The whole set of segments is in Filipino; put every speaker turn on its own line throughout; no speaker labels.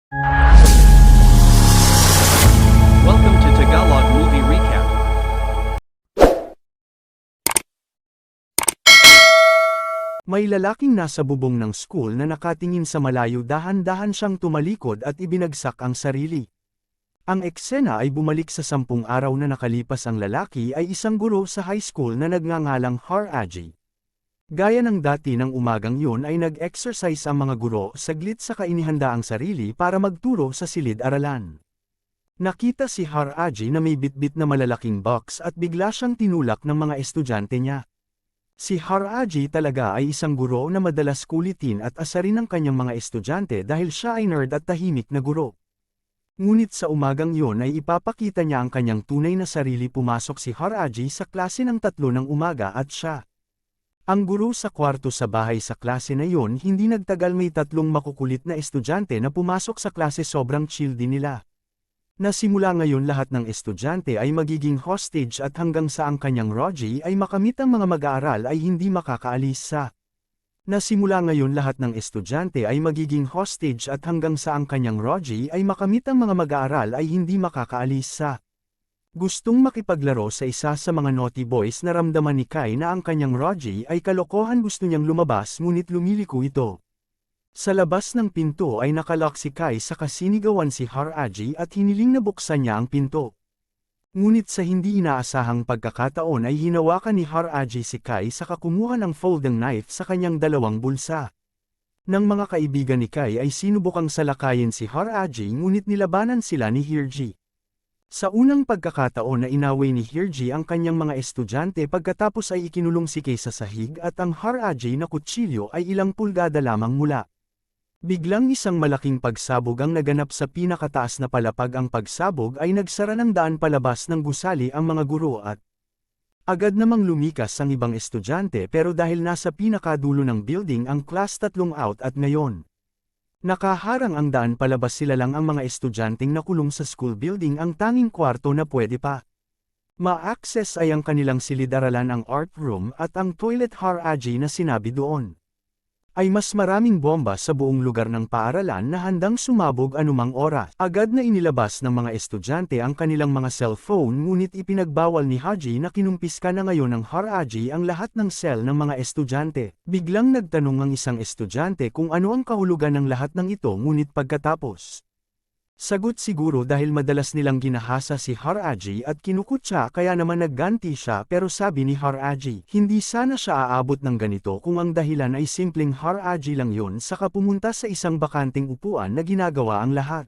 Welcome to Tagalog Movie Recap.
May lalaking nasa bubong ng school na nakatingin sa malayo, dahan-dahan siyang tumalikod at ibinagsak ang sarili. Ang eksena ay bumalik sa 10 araw na nakalipas. Ang lalaki ay isang guro sa high school na nagngangalang Haraji. Gaya ng dati ng umagang yun ay nag-exercise ang mga guro saglit saka inihanda ang sarili para magturo sa silid-aralan. Nakita si Haraji na may bitbit na malalaking box at bigla siyang tinulak ng mga estudyante niya. Si Haraji talaga ay isang guro na madalas kulitin at asarin ng kanyang mga estudyante dahil siya ay nerd at tahimik na guro. Ngunit sa umagang yon ay ipapakita niya ang kanyang tunay na sarili. Pumasok si Haraji sa klase ng 3 ng umaga at siya ang guro sa kwarto sa bahay. Sa klase na yon hindi nagtagal may 3 makukulit na estudyante na pumasok sa klase. Sobrang chill din nila. Nasimula ngayon lahat ng estudyante ay magiging hostage at hanggang sa ang kanyang Roji ay makamit ang mga mag-aaral ay hindi makakaalis sa. Nasimula ngayon lahat ng estudyante ay magiging hostage at hanggang sa ang kanyang Roji ay makamit ang mga mag-aaral ay hindi makakaalis sa. Gustong makipaglaro sa isa sa mga naughty boys. Naramdaman ni Kai na ang kanyang Roji ay kalokohan. Gusto niyang lumabas ngunit lumiliko ito. Sa labas ng pinto ay nakalock si Kai sa kasinigawan si Haraji at hiniling na buksan niya ang pinto. Ngunit sa hindi inaasahang pagkakataon ay hinawakan ni Haraji si Kai saka kumuha ng folding knife sa kanyang dalawang bulsa. Nang mga kaibigan ni Kai ay sinubukang salakayin si Haraji ngunit nilabanan sila ni Hirji. Sa unang pagkakataon na inaway ni Hirji ang kanyang mga estudyante, pagkatapos ay ikinulong si Kai sa sahig at ang Haraji na kutsilyo ay ilang pulgada lamang mula. Biglang isang malaking pagsabog ang naganap sa pinakataas na palapag. Ang pagsabog ay nagsara ng daan palabas ng gusali ang mga guro at agad namang lumikas ang ibang estudyante, pero dahil nasa pinakadulo ng building ang class 3 out at ngayon nakaharang ang daan palabas, sila lang ang mga estudyanteng nakulong sa school building. Ang tanging kwarto na pwede pa ma-access ay ang kanilang silid-aralan, ang art room at ang toilet. Haraji na sinabi doon ay mas maraming bomba sa buong lugar ng paaralan na handang sumabog anumang oras. Agad na inilabas ng mga estudyante ang kanilang mga cellphone ngunit ipinagbawal ni Haji na kinumpiska na ngayon ng Haraji ang lahat ng cell ng mga estudyante. Biglang nagtanong ang isang estudyante kung ano ang kahulugan ng lahat ng ito, ngunit pagkatapos sagot siguro dahil madalas nilang ginahasa si Haraji at kinukutsa kaya naman nagganti siya, pero sabi ni Haraji hindi sana siya aabot ng ganito kung ang dahilan ay simpleng Haraji lang yun, saka pumunta sa isang bakanting upuan na ginagawa ang lahat.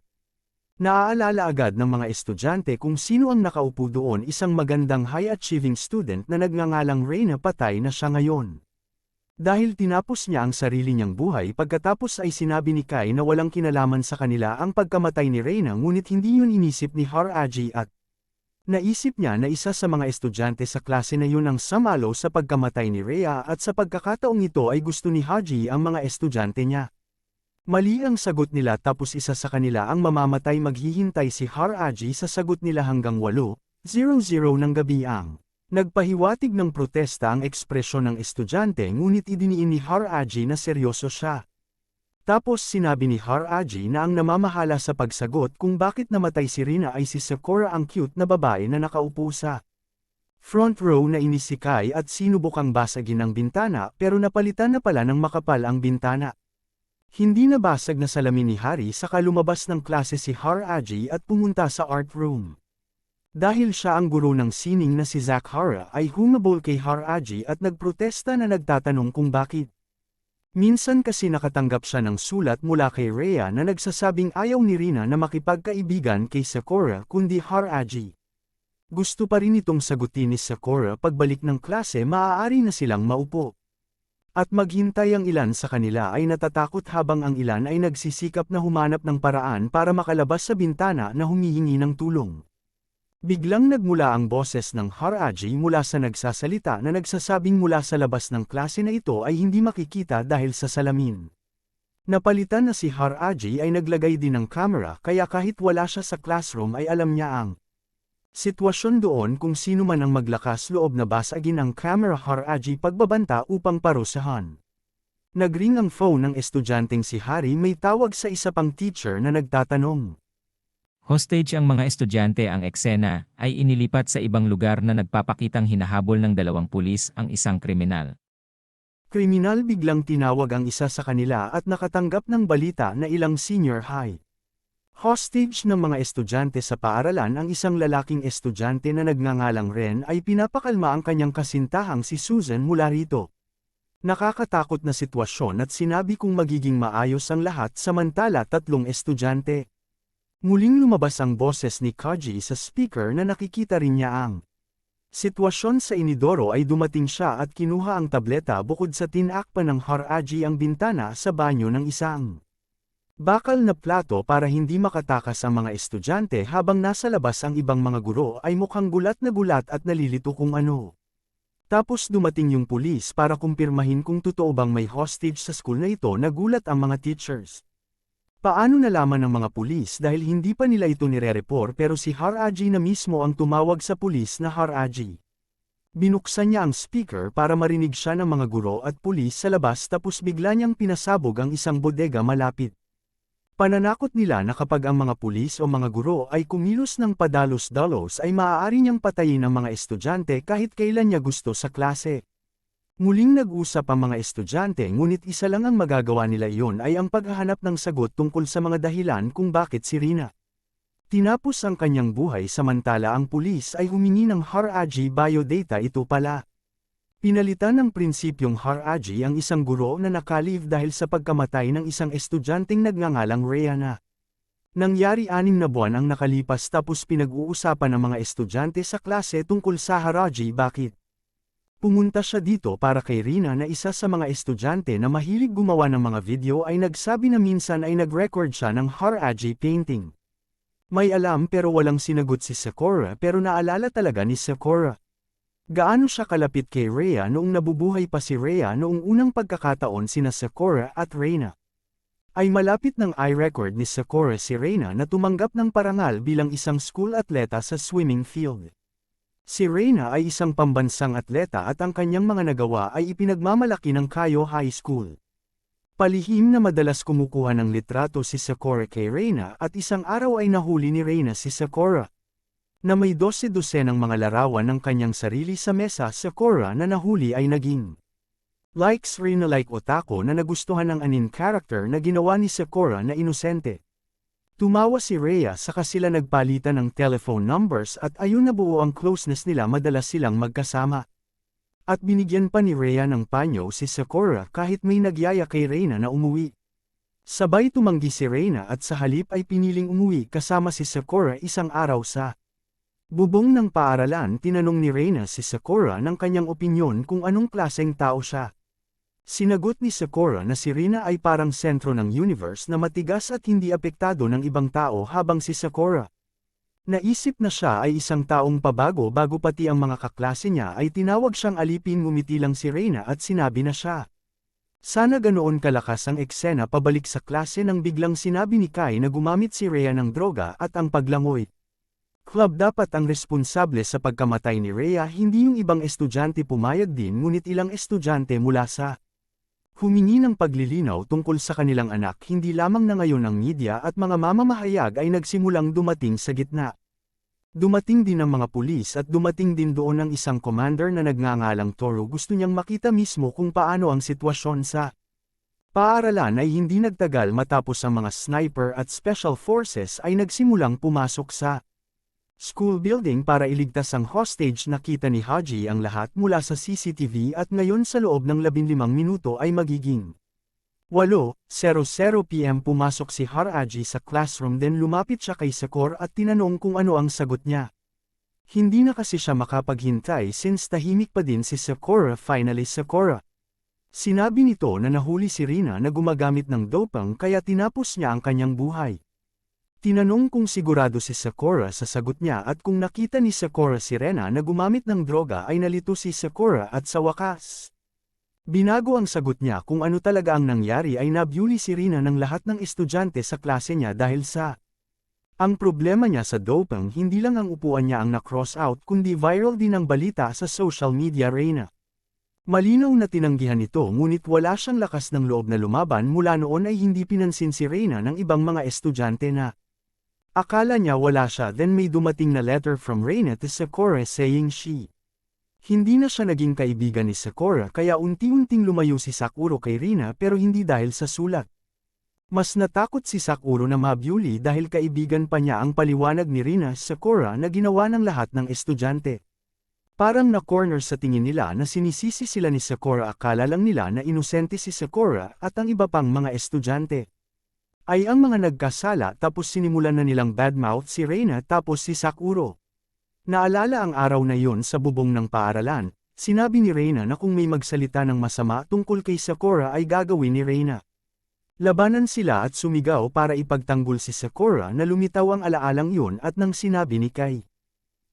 Naaalala agad ng mga estudyante kung sino ang nakaupo doon, isang magandang high-achieving student na nagngangalang Reina. Patay na siya ngayon. Dahil tinapos niya ang sarili niyang buhay. Pagkatapos ay sinabi ni Kai na walang kinalaman sa kanila ang pagkamatay ni Reina, ngunit hindi yun inisip ni Haraji at naisip niya na isa sa mga estudyante sa klase na yun ang samalo sa pagkamatay ni Rhea, at sa pagkakataong ito ay gusto ni Haji ang mga estudyante niya. Mali ang sagot nila, tapos isa sa kanila ang mamamatay. Maghihintay si Haraji sa sagot nila hanggang 8:00 ng gabi. Ang nagpahiwatig ng protesta ang ekspresyon ng estudyante, ngunit idiniin ni Haraji na seryoso siya. Tapos sinabi ni Haraji na ang namamahala sa pagsagot kung bakit namatay si Rina ay si Sakura, ang cute na babae na nakaupo sa front row. Na inis si Kai at sinubukang basagin ang bintana, pero napalitan na pala ng makapal ang bintana. Hindi nabasag na salamin ni Hari, saka lumabas ng klase si Haraji at pumunta sa art room. Dahil siya ang guro ng sining na si Zakara ay humabol kay Haraji at nagprotesta na nagtatanong kung bakit. Minsan kasi nakatanggap siya ng sulat mula kay Rhea na nagsasabing ayaw ni Rina na makipagkaibigan kay Sakura kundi Haraji. Gusto pa rin itong sagutin ni Sakura pagbalik ng klase. Maaari na silang maupo at maghintay. Ang ilan sa kanila ay natatakot habang ang ilan ay nagsisikap na humanap ng paraan para makalabas sa bintana na humihingi ng tulong. Biglang nagmula ang boses ng Haraji mula sa nagsasalita na nagsasabing mula sa labas ng klase na ito ay hindi makikita dahil sa salamin. Napalitan na si Haraji ay naglagay din ng camera, kaya kahit wala siya sa classroom ay alam niya ang sitwasyon doon kung sino man ang maglakas loob na basagin ang camera. Haraji pagbabanta upang parusahan. Nagring ang phone ng estudyanteng si Harry, may tawag sa isa pang teacher na nagtatanong.
Hostage ang mga estudyante. Ang eksena ay inilipat sa ibang lugar na nagpapakitang hinahabol ng dalawang pulis ang isang kriminal.
Kriminal biglang tinawag ang isa sa kanila at nakatanggap ng balita na ilang senior high hostage ng mga estudyante sa paaralan. Ang isang lalaking estudyante na nagngangalang Ren ay pinapakalma ang kanyang kasintahang si Susan mula rito. Nakakatakot na sitwasyon at sinabi kong magiging maayos ang lahat, samantala tatlong estudyante. Muling lumabas ang boses ni Kaji sa speaker na nakikita rin niya ang sitwasyon sa inidoro. Ay dumating siya at kinuha ang tableta. Bukod sa tinakpan ng Haraji ang bintana sa banyo ng isang bakal na plato para hindi makatakas ang mga estudyante. Habang nasa labas ang ibang mga guro ay mukhang gulat at nalilito kung ano. Tapos dumating yung pulis para kumpirmahin kung totoo bang may hostage sa school na ito. Nagulat ang mga teachers. Paano nalaman ng mga pulis dahil hindi pa nila ito nire-report, pero si Haraji na mismo ang tumawag sa pulis na Haraji. Binuksan niya ang speaker para marinig siya ng mga guro at pulis sa labas, tapos bigla niyang pinasabog ang isang bodega malapit. Pananakot nila na kapag ang mga pulis o mga guro ay kumilos ng padalos-dalos ay maaari niyang patayin ang mga estudyante kahit kailan niya gusto sa klase. Muling nag-usap ang mga estudyante, ngunit isa lang ang magagawa nila, iyon ay ang paghahanap ng sagot tungkol sa mga dahilan kung bakit si Rina tinapos ang kanyang buhay, samantala ang pulis ay humingi ng Haraji biodata. Ito pala. Pinalitan ng prinsipyong Haraji ang isang guro na nakalive dahil sa pagkamatay ng isang estudyanteng nagngangalang Reyana. Nangyari 6 na buwan ang nakalipas, tapos pinag-uusapan ng mga estudyante sa klase tungkol sa Haraji. Bakit pumunta siya dito para kay Rina, na isa sa mga estudyante na mahilig gumawa ng mga video, ay nagsabi na minsan ay nag-record siya ng Haraji painting. May alam pero walang sinagot si Sakura, pero naalala talaga ni Sakura gaano siya kalapit kay Rhea noong nabubuhay pa si Rhea. Noong unang pagkakataon sina Sakura at Reina ay malapit ng i-record ni Sakura si Reina na tumanggap ng parangal bilang isang school atleta sa swimming field. Si Reina ay isang pambansang atleta at ang kanyang mga nagawa ay ipinagmamalaki ng Kayo High School. Palihim na madalas kumukuha ng litrato si Sakura kay Reina, at isang araw ay nahuli ni Reina si Sakura na may 12 ng mga larawan ng kanyang sarili sa mesa. Sakura na nahuli ay naging likes Reina like otaku na nagustuhan ng anime character na ginawa ni Sakura na inosente. Tumawa si Rhea, saka sila nagpalitan ng telephone numbers at ayun nabuo ang closeness nila, madalas silang magkasama. At binigyan pa ni Rhea ng panyo si Sakura kahit may nagyaya kay Reina na umuwi. Sabay tumanggi si Reina at sa halip ay piniling umuwi kasama si Sakura. Isang araw sa bubong ng paaralan, tinanong ni Reina si Sakura ng kanyang opinyon kung anong klaseng tao siya. Sinagot ni Sakura na si Rina ay parang sentro ng universe na matigas at hindi apektado ng ibang tao, habang si Sakura naisip na siya ay isang taong pabago. Bago pati ang mga kaklase niya ay tinawag siyang alipin. Ngumiti lang si Reina at sinabi na siya sana ganoon kalakas ang eksena pabalik sa klase, nang biglang sinabi ni Kai na gumamit si Rhea ng droga at ang paglangoy club dapat ang responsable sa pagkamatay ni Rhea, hindi yung ibang estudyante. Pumayag din, ngunit ilang estudyante mula sa humingi ng paglilinaw tungkol sa kanilang anak. Hindi lamang na ngayon ang media at mga mamamahayag ay nagsimulang dumating sa gitna. Dumating din ang mga pulis at dumating din doon ang isang commander na nagngangalang Toru. Gusto niyang makita mismo kung paano ang sitwasyon sa paaralan. Ay hindi nagtagal matapos ang mga sniper at special forces ay nagsimulang pumasok sa school building para iligtas ang hostage. Nakita ni Haji ang lahat mula sa CCTV at ngayon sa loob ng 15 minuto ay magiging 8:00 PM pumasok si Haraji sa classroom, then lumapit siya kay Sakura at tinanong kung ano ang sagot niya. Hindi na kasi siya makapaghintay since tahimik pa din si Sakura. Finally Sakura sinabi nito na nahuli si Rina na gumagamit ng dopang kaya tinapos niya ang kanyang buhay. Tinanong kung sigurado si Sakura sa sagot niya at kung nakita ni Sakura si Rena na gumamit ng droga ay nalito si Sakura at sa wakas binago ang sagot niya. Kung ano talaga ang nangyari ay nabully si Rina ng lahat ng estudyante sa klase niya dahil sa ang problema niya sa doping. Hindi lang ang upuan niya ang na-cross out kundi viral din ang balita sa social media. Rena Malinaw na tinanggihan ito ngunit wala siyang lakas ng loob na lumaban mula noon ay hindi pinansin si Reyna ng ibang mga estudyante na. Akala niya wala siya then may dumating na letter from Reyna to Sakura saying she. Hindi na siya naging kaibigan ni Sakura kaya unti-unting lumayo si Sakura kay Reyna pero hindi dahil sa sulat. Mas natakot si Sakura na mabyuli dahil kaibigan pa niya ang paliwanag ni Reyna Sakura na ginawa ng lahat ng estudyante. Parang na-corner sa tingin nila na sinisisi sila ni Sakura akala lang nila na inosente si Sakura at ang iba pang mga estudyante. Ay ang mga nagkasala tapos sinimulan na nilang badmouth si Reyna tapos si Sakura. Naalala ang araw na yon sa bubong ng paaralan, sinabi ni Reyna na kung may magsalita ng masama tungkol kay Sakura ay gagawin ni Reyna. Labanan sila at sumigaw para ipagtanggol si Sakura na lumitaw ang alaalang yun at nang sinabi ni Kai.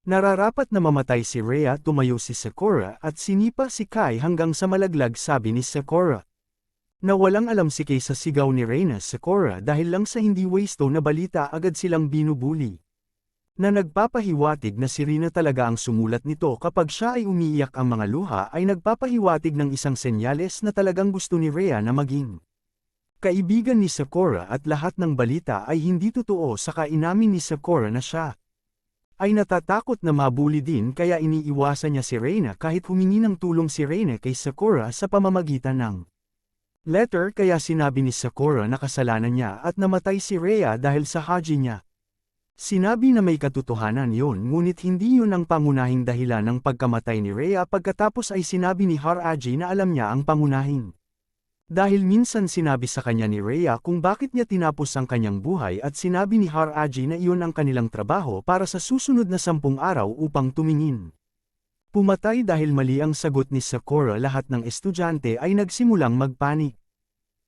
Nararapat na mamatay si Rhea tumayo si Sakura at sinipa si Kai hanggang sa malaglag sabi ni Sakura. Na walang alam si Kai sa sigaw ni Reyna Sakura dahil lang sa hindi wasto na balita agad silang binubuli. Na nagpapahiwatig na si Reyna talaga ang sumulat nito kapag siya ay umiiyak ang mga luha ay nagpapahiwatig ng isang senyales na talagang gusto ni Rhea na maging kaibigan ni Sakura at lahat ng balita ay hindi totoo saka inamin ni Sakura na siya ay natatakot na mabuli din kaya iniiwasan niya si Reyna kahit humingi ng tulong si Reyna kay Sakura sa pamamagitan ng letter kaya sinabi ni Sakura na kasalanan niya at namatay si Rhea dahil sa haji niya. Sinabi na may katotohanan yon ngunit hindi yun ang pangunahing dahilan ng pagkamatay ni Rhea pagkatapos ay sinabi ni Haraji na alam niya ang pangunahing. Dahil minsan sinabi sa kanya ni Rhea kung bakit niya tinapos ang kanyang buhay at sinabi ni Haraji na iyon ang kanilang trabaho para sa susunod na 10 araw upang tumingin. Pumatay dahil mali ang sagot ni Sakura lahat ng estudyante ay nagsimulang magpanik.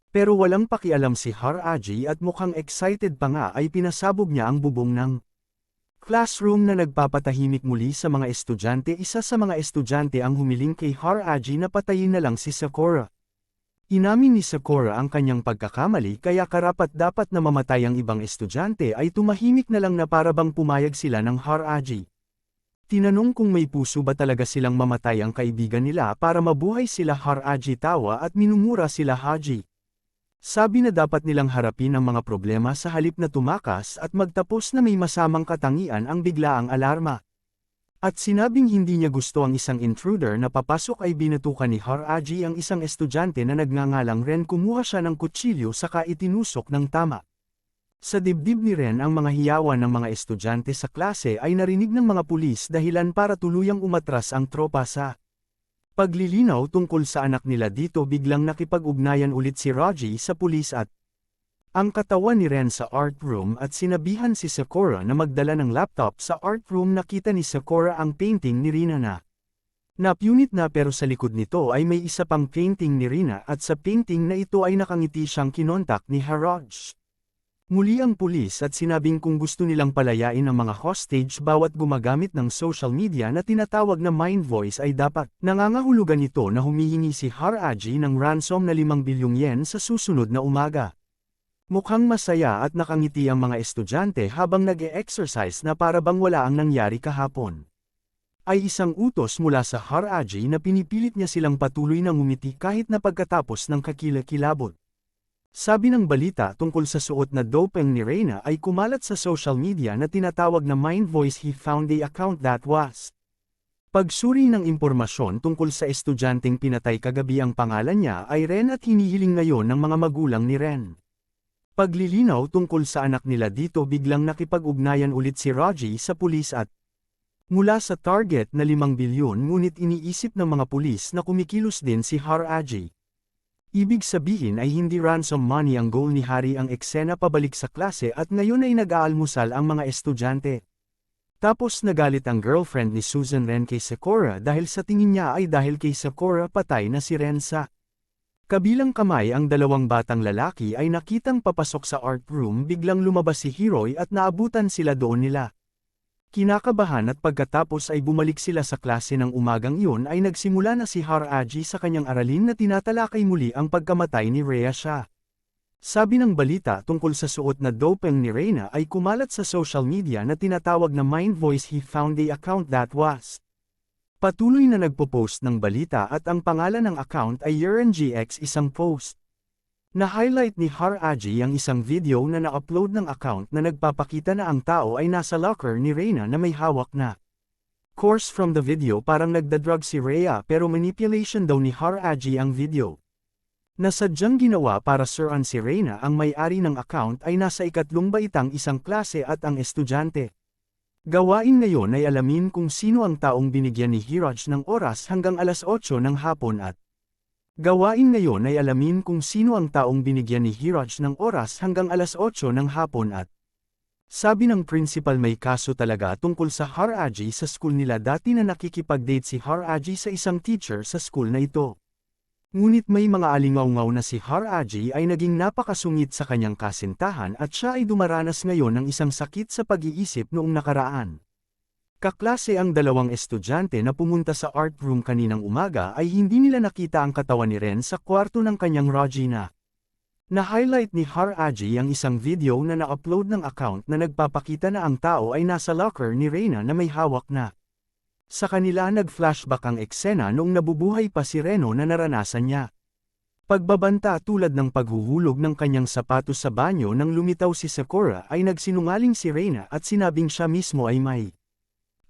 Pero walang pakialam si Haraji at mukhang excited pa nga ay pinasabog niya ang bubong ng classroom na nagpapatahimik muli sa mga estudyante. Isa sa mga estudyante ang humiling kay Haraji na patayin na lang si Sakura. Inamin ni Sakura ang kanyang pagkakamali kaya karapat-dapat na mamatay ang ibang estudyante ay tumahimik na lang na para bang pumayag sila ng Haraji. Tinanong kung may puso ba talaga silang mamatay ang kaibigan nila para mabuhay sila Haraji tawa at minumura sila Haji. Sabi na dapat nilang harapin ang mga problema sa halip na tumakas at magtapos na may masamang katangian ang biglaang alarma. At sinabing hindi niya gusto ang isang intruder na papasok ay binatukan ni Haraji ang isang estudyante na nagngangalang Ren kumuha siya ng kutsilyo saka itinusok ng tama. Sa dibdib ni Ren ang mga hiyawan ng mga estudyante sa klase ay narinig ng mga pulis dahilan para tuluyang umatras ang tropa sa paglilinaw tungkol sa anak nila dito biglang nakipag-ugnayan ulit si Raji sa pulis at ang katawan ni Ren sa art room at sinabihan si Sakura na magdala ng laptop sa art room. Nakita ni Sakura ang painting ni Rina na napunit na pero sa likod nito ay may isa pang painting ni Rina at sa painting na ito ay nakangiti siyang kinontak ni Haraj. Muli ang pulis at sinabing kung gusto nilang palayain ang mga hostage bawat gumagamit ng social media na tinatawag na mind voice ay dapat nangangahulugan ito na humihingi si Haraji ng ransom na 5 bilyong yen sa susunod na umaga. Mukhang masaya at nakangiti ang mga estudyante habang nag-e-exercise na para bang wala ang nangyari kahapon. Ay isang utos mula sa Haraji na pinipilit niya silang patuloy na ngumiti kahit na pagkatapos ng kakilakilabot. Sabi ng balita tungkol sa suot na dopeng ni Reyna ay kumalat sa social media na tinatawag na Mind Voice. He found the account that was pagsuri ng impormasyon tungkol sa estudyanteng pinatay kagabi. Ang pangalan niya ay Ren at hinihiling ngayon ng mga magulang ni Ren. Paglilinaw tungkol sa anak nila dito biglang nakipag-ugnayan ulit si Raji sa pulis at mula sa target na 5 bilyon ngunit iniisip ng mga pulis na kumikilos din si Haraji. Ibig sabihin ay hindi ransom money ang goal ni Hari. Ang eksena pabalik sa klase at ngayon ay nag-aalmusal ang mga estudyante. Tapos nagalit ang girlfriend ni Susan Ren kay Sakura dahil sa tingin niya ay dahil kay Sakura patay na si Ren sa kabilang kamay. Ang 2 batang lalaki ay nakitang papasok sa art room. Biglang lumabas si Hiroy at naabutan sila doon nila. Kinakabahan at pagkatapos ay bumalik sila sa klase ng umagang iyon ay nagsimula na si Haraji sa kanyang aralin na tinatalakay muli ang pagkamatay ni Rhea siya. Sabi ng balita tungkol sa suot na dopeng ni Reyna ay kumalat sa social media na tinatawag na Mind Voice. He found the account that was Patuloy na nagpo-post ng balita at ang pangalan ng account ay YurenGX isang post. Na-highlight ni Haraji ang isang video na na-upload ng account na nagpapakita na ang tao ay nasa locker ni Reyna na may hawak na course from the video parang nagdadrug si Rhea pero manipulation daw ni Haraji ang video. Nasadyang ginawa para suruan si Reyna ang may-ari ng account ay nasa ikatlong baitang isang klase at ang estudyante. Gawain ngayon ay alamin kung sino ang taong binigyan ni Hiraj ng oras hanggang alas 8 ng hapon at gawain ngayon ay alamin kung sino ang taong binigyan ni Hiraj ng oras hanggang alas 8 ng hapon at sabi ng principal may kaso talaga tungkol sa Haraji sa school nila dati na nakikipag-date si Haraji sa isang teacher sa school na ito. Ngunit may mga alingaw-ngaw na si Haraji ay naging napakasungit sa kanyang kasintahan at siya ay dumaranas ngayon ng isang sakit sa pag-iisip noong nakaraan. Kaklase ang dalawang estudyante na pumunta sa art room kaninang umaga ay hindi nila nakita ang katawan ni Ren sa kwarto ng kanyang Regina. Na-highlight ni Haraji ang isang video na na-upload ng account na nagpapakita na ang tao ay nasa locker ni Reyna na may hawak na. Sa kanila nag-flashback ang eksena noong nabubuhay pa si Reno na naranasan niya. Pagbabanta tulad ng paghuhulog ng kanyang sapatos sa banyo nang lumitaw si Sakura ay nagsinungaling si Reyna at sinabing siya mismo ay may.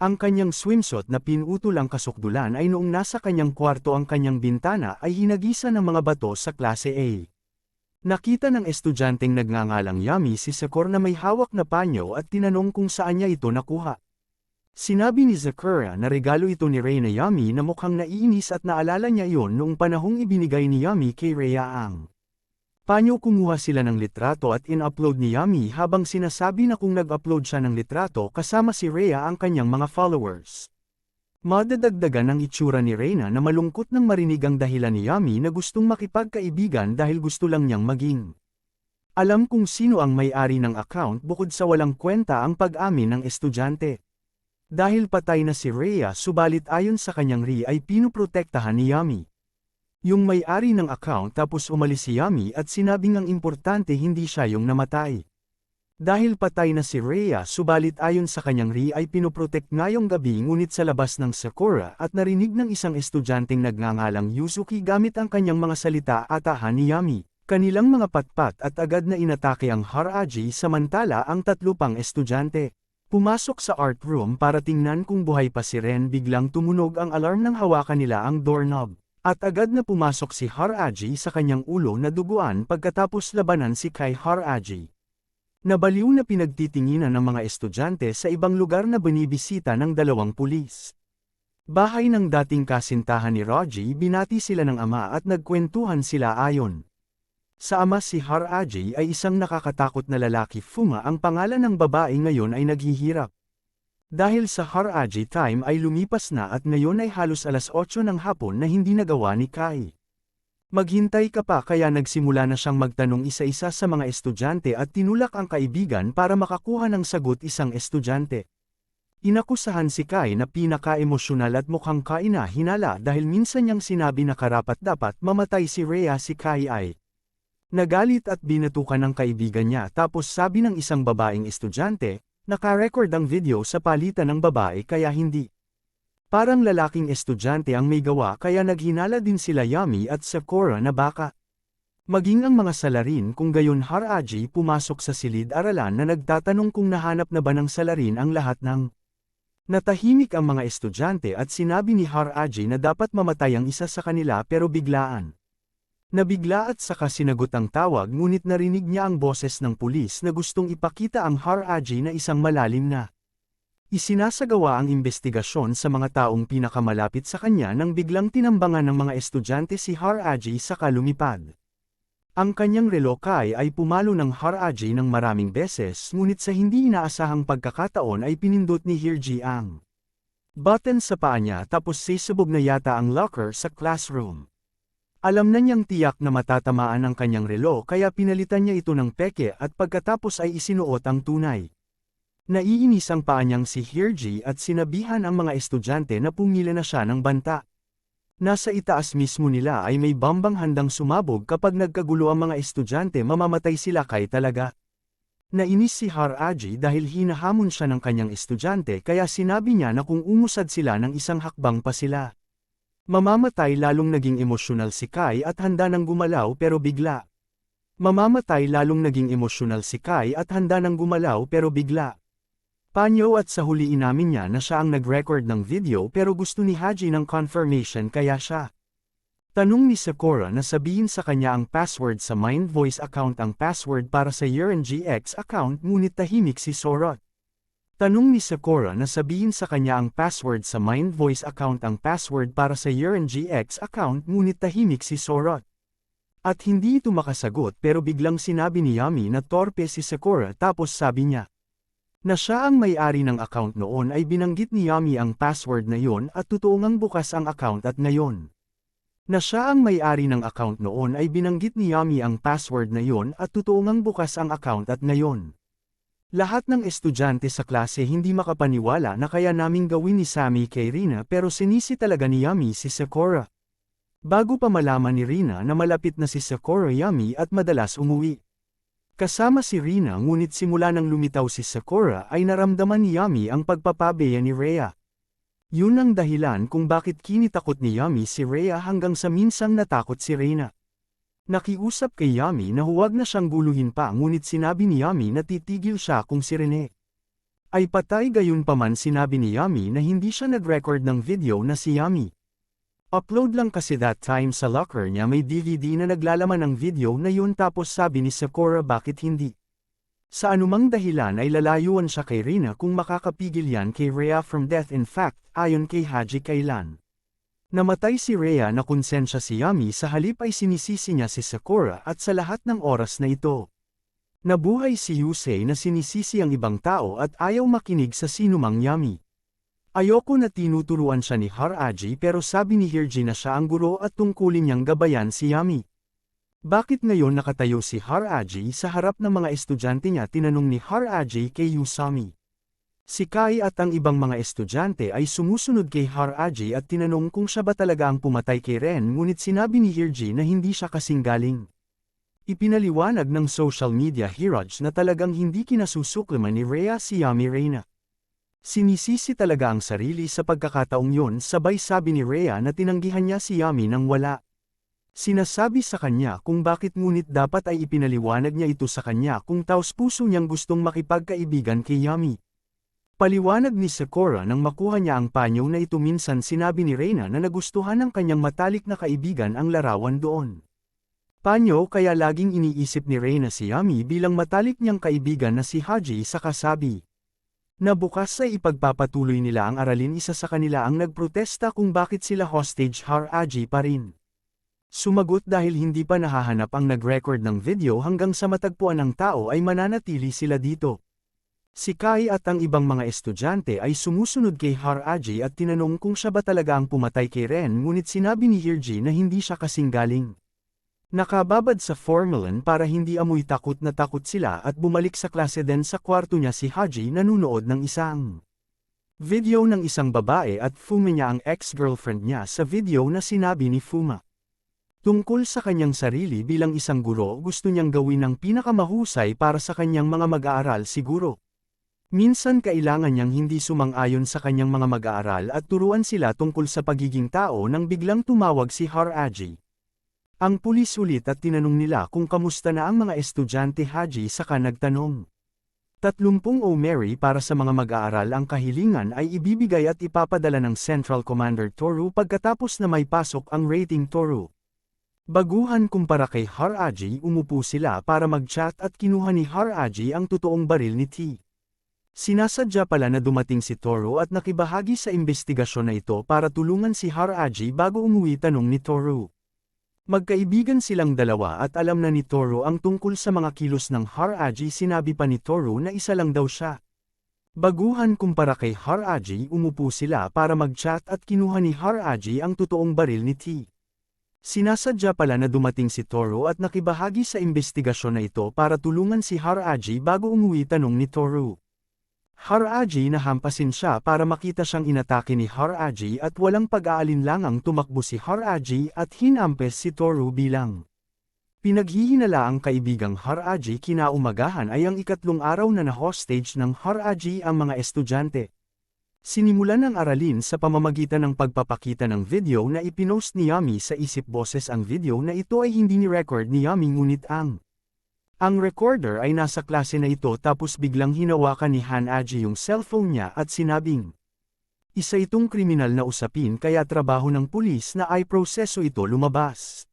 Ang kanyang swimsuit na pinutol ang kasukdulan ay noong nasa kanyang kwarto ang kanyang bintana ay hinagisan ng mga bato sa klase A. Nakita ng estudyanteng nagngangalang Yami si Sakura na may hawak na panyo at tinanong kung saan niya ito nakuha. Sinabi ni Sakura na regalo ito ni Reyna Yami na mukhang naiinis at naalala niya iyon noong panahong ibinigay ni Yami kay Rhea ang panyo. Kumuha sila ng litrato at in-upload ni Yami habang sinasabi na kung nag-upload siya ng litrato kasama si Rhea ang kanyang mga followers. Madadagdagan ang itsura ni Reyna na malungkot nang marinig ang dahilan ni Yami na gustong makipagkaibigan dahil gusto lang niyang maging alam kung sino ang may-ari ng account bukod sa walang kwenta ang pag-amin ng estudyante. Dahil patay na si Rhea subalit ayon sa kanyang Ri ay pinuprotektahan ni Yami. Yung may-ari ng account tapos umalis si Yami at sinabing ang importante hindi siya yung namatay. Dahil patay na si Rhea subalit ayon sa kanyang Ri ay pinoprotect ngayong gabi ngunit sa labas ng Sakura at narinig ng isang estudyanteng nagngangalang Yuzuki gamit ang kanyang mga salita atahan ni Yami. Kanilang mga patpat at agad na inatake ang Haraji samantala ang tatlo pang estudyante. Pumasok sa art room para tingnan kung buhay pa si Ren biglang tumunog ang alarm ng hawakan nila ang doorknob. At agad na pumasok si Haraji sa kanyang ulo na duguan pagkatapos labanan si Kai Haraji. Nabaliw na pinagtitinginan ng mga estudyante sa ibang lugar na binibisita ng dalawang pulis. Bahay ng dating kasintahan ni Roji binati sila ng ama at nagkwentuhan sila ayon. Sa ama si Haraji ay isang nakakatakot na lalaki Fuma ang pangalan ng babae ngayon ay naghihirap. Dahil sa Haraji time ay lumipas na at ngayon ay halos alas 8 ng hapon na hindi nagawa ni Kai. Maghintay ka pa kaya nagsimula na siyang magtanong isa-isa sa mga estudyante at tinulak ang kaibigan para makakuha ng sagot isang estudyante. Inakusahan si Kai na pinaka-emosyonal at mukhang kaina-hinala dahil minsan niyang sinabi na karapat-dapat mamatay si Rhea si Kai ay. Nagalit at binatukan ng kaibigan niya tapos sabi ng isang babaeng estudyante, naka-record ang video sa palitan ng babae kaya hindi. Parang lalaking estudyante ang may gawa kaya naghinala din sila Yami at Sakura na baka. Maging ang mga salarin kung gayon Haraji pumasok sa silid-aralan na nagtatanong kung nahanap na ba ng salarin ang lahat ng. Natahimik ang mga estudyante at sinabi ni Haraji na dapat mamatay ang isa sa kanila pero biglaan. Nabigla at saka sinagot ang tawag ngunit narinig niya ang boses ng pulis na gustong ipakita ang Haraji na isang malalim na. Isinasagawa ang investigasyon sa mga taong pinakamalapit sa kanya nang biglang tinambangan ng mga estudyante si Haraji saka lumipad. Ang kanyang relokay ay pumalo ng Haraji ng maraming beses ngunit sa hindi inaasahang pagkakataon ay pinindot ni Hirji ang button sa paa niya tapos sisubog na yata ang locker sa classroom. Alam na niyang tiyak na matatamaan ang kanyang relo kaya pinalitan niya ito ng peke at pagkatapos ay isinuot ang tunay. Naiinis ang paa niyang si Hirji at sinabihan ang mga estudyante na pumila na siya ng banta. Nasa itaas mismo nila ay may bambang handang sumabog kapag nagkagulo ang mga estudyante mamamatay sila kay talaga. Nainis si Haraji dahil hinahamon siya ng kanyang estudyante kaya sinabi niya na kung umusad sila ng isang hakbang pa sila, mamamatay. Lalong naging emosyonal si Kai at handa nang gumalaw pero bigla. Lalong naging emosyonal si Kai at handa nang gumalaw pero bigla. Panyo at sa huli inamin niya na siya ang nag-record ng video pero gusto ni Haji ng confirmation kaya siya. Tanong ni Sakura na sabihin sa kanya ang password sa Mind Voice account ang password para sa Yuren GX account ngunit tahimik si Sorot. Tanong ni Sakura na sabihin sa kanya ang password sa Mind Voice account ang password para sa Yuren GX account ngunit tahimik si Sorot. At hindi ito makasagot pero biglang sinabi ni Yami na torpe si Sakura tapos sabi niya na siya ang may-ari ng account noon ay binanggit ni Yami ang password na yon at totoo ngang bukas ang account at ngayon. Na siya ang may-ari ng account noon ay binanggit ni Yami ang password na yon at totoo ngang bukas ang account at ngayon. Lahat ng estudyante sa klase hindi makapaniwala na kaya naming gawin ni Sammy kay Rina pero sinisi talaga ni Yami si Sakura. Bago pa malaman ni Rina na malapit na si Sakura Yami at madalas umuwi. Kasama si Rina ngunit simula nang lumitaw si Sakura ay naramdaman ni Yami ang pagpapabeya ni Rhea. Yun ang dahilan kung bakit kinitakot ni Yami si Rhea hanggang sa minsang natakot si Reina. Nakiusap kay Yami na huwag na siyang guluhin pa ngunit sinabi ni Yami na titigil siya kung si Rene ay patay. Gayunpaman sinabi ni Yami na hindi siya nag-record ng video na si Yami. Upload lang kasi that time sa locker niya may DVD na naglalaman ng video na yun tapos sabi ni Sakura bakit hindi. Sa anumang dahilan ay lalayuan siya kay Rina kung makakapigil yan kay Rhea from death. In fact, ayon kay Haji kailan namatay si Rhea na konsensya si Yami sa halip ay sinisisi niya si Sakura at sa lahat ng oras na ito. Nabuhay si Yusei na sinisisi ang ibang tao at ayaw makinig sa sinumang Yami. Ayoko na tinuturuan siya ni Haraji pero sabi ni Hirji na siya ang guro at tungkulin niyang gabayan si Yami. Bakit ngayon nakatayo si Haraji sa harap ng mga estudyante niya? Tinanong ni Haraji kay Yusami. Si Kai at ang ibang mga estudyante ay sumusunod kay Haraji at tinanong kung siya ba talaga ang pumatay kay Ren ngunit sinabi ni Hirji na hindi siya kasing galing. Ipinaliwanag ng social media Hiraj na talagang hindi kinasusuklaman ni Rhea si Yami Reina. Sinisisi talaga ang sarili sa pagkakataong yon sabay sabi ni Rhea na tinanggihan niya si Yami nang wala. Sinasabi sa kanya kung bakit ngunit dapat ay ipinaliwanag niya ito sa kanya kung taos-puso niyang gustong makipagkaibigan kay Yami. Paliwanag ni Sakura nang makuha niya ang panyo na ito minsan sinabi ni Reina na nagustuhan ng kanyang matalik na kaibigan ang larawan doon. Panyo kaya laging iniisip ni Reina si Yami bilang matalik niyang kaibigan na si Haji saka sabi na bukas ay ipagpapatuloy nila ang aralin. Isa sa kanila ang nagprotesta kung bakit sila hostage Haraji pa rin. Sumagot dahil hindi pa nahahanap ang nag-record ng video hanggang sa matagpuan ng tao ay mananatili sila dito. Si Kai at ang ibang mga estudyante ay sumusunod kay Haraji at tinanong kung siya ba talaga ang pumatay kay Ren ngunit sinabi ni Hirji na hindi siya kasing galing. Nakababad sa formalin para hindi amoy takot na takot sila at bumalik sa klase din sa kwarto niya si Haji nanunood ng isang video ng isang babae at Fuma niya ang ex-girlfriend niya sa video na sinabi ni Fuma. Tungkol sa kanyang sarili bilang isang guro gusto niyang gawin ang pinakamahusay para sa kanyang mga mag-aaral siguro. Minsan kailangan niyang hindi sumang-ayon sa kanyang mga mag-aaral at turuan sila tungkol sa pagiging tao nang biglang tumawag si Haraji. Ang pulis ulit at tinanong nila kung kamusta na ang mga estudyante. Haji saka nagtanong. 30 Omeri para sa mga mag-aaral ang kahilingan ay ibibigay at ipapadala ng Central Commander Toru pagkatapos na may pasok ang rating Toru. Baguhan kumpara kay Haraji umupo sila para mag-chat at kinuha ni Haraji ang totoong baril ni T. Sinasadya pala na dumating si Toru at nakibahagi sa investigasyon na ito para tulungan si Haraji bago umuwi. Tanong ni Toru. Magkaibigan silang dalawa at alam na ni Toru ang tungkol sa mga kilos ng Haraji. Sinabi pa ni Toru na isa lang daw siya. Baguhan kumpara kay Haraji umupo sila para mag-chat at kinuha ni Haraji ang totoong baril ni T. Sinasadya pala na dumating si Toru at nakibahagi sa investigasyon na ito para tulungan si Haraji bago umuwi. Tanong ni Toru. Haraji nahampasin siya para makita siyang inatake ni Haraji at walang pag-aalinlangang tumakbo si Haraji at hinampes si Toru bilang Pinaghihinala ang kaibigang Haraji kinaumagahan ay ang ikatlong araw na na-hostage ng Haraji ang mga estudyante. Sinimulan ang aralin sa pamamagitan ng pagpapakita ng video na ipinost ni Yami sa isip boses. Ang video na ito ay hindi ni-record ni Yami ngunit ang recorder ay nasa klase na ito tapos biglang hinawakan ni Hanaji yung cellphone niya at sinabing, isa itong kriminal na usapin kaya trabaho ng pulis na ay proseso ito lumabas.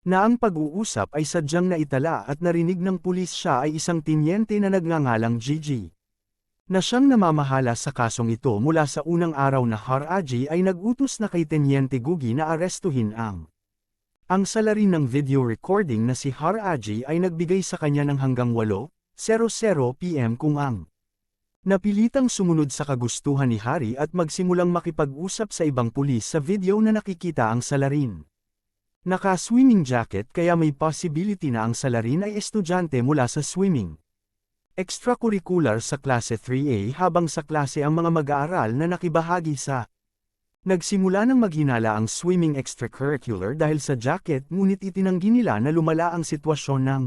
Na ang pag-uusap ay sadyang naitala at narinig ng pulis siya ay isang tinyente na nagngangalang Gigi. Na siyang namamahala sa kasong ito mula sa unang araw na Haraji ay nag-utos na kay Tenyente Gugi na arestuhin ang salarin ng video recording na si Haraji ay nagbigay sa kanya ng hanggang 8:00 PM kung ang napilitang sumunod sa kagustuhan ni Hari at magsimulang makipag-usap sa ibang pulis sa video na nakikita ang salarin. Naka-swimming jacket kaya may possibility na ang salarin ay estudyante mula sa swimming extracurricular sa klase 3A habang sa klase ang mga mag-aaral na nakibahagi sa nagsimula ng maghinala ang swimming extracurricular dahil sa jacket ngunit itinanggi nila na lumala ang sitwasyon ng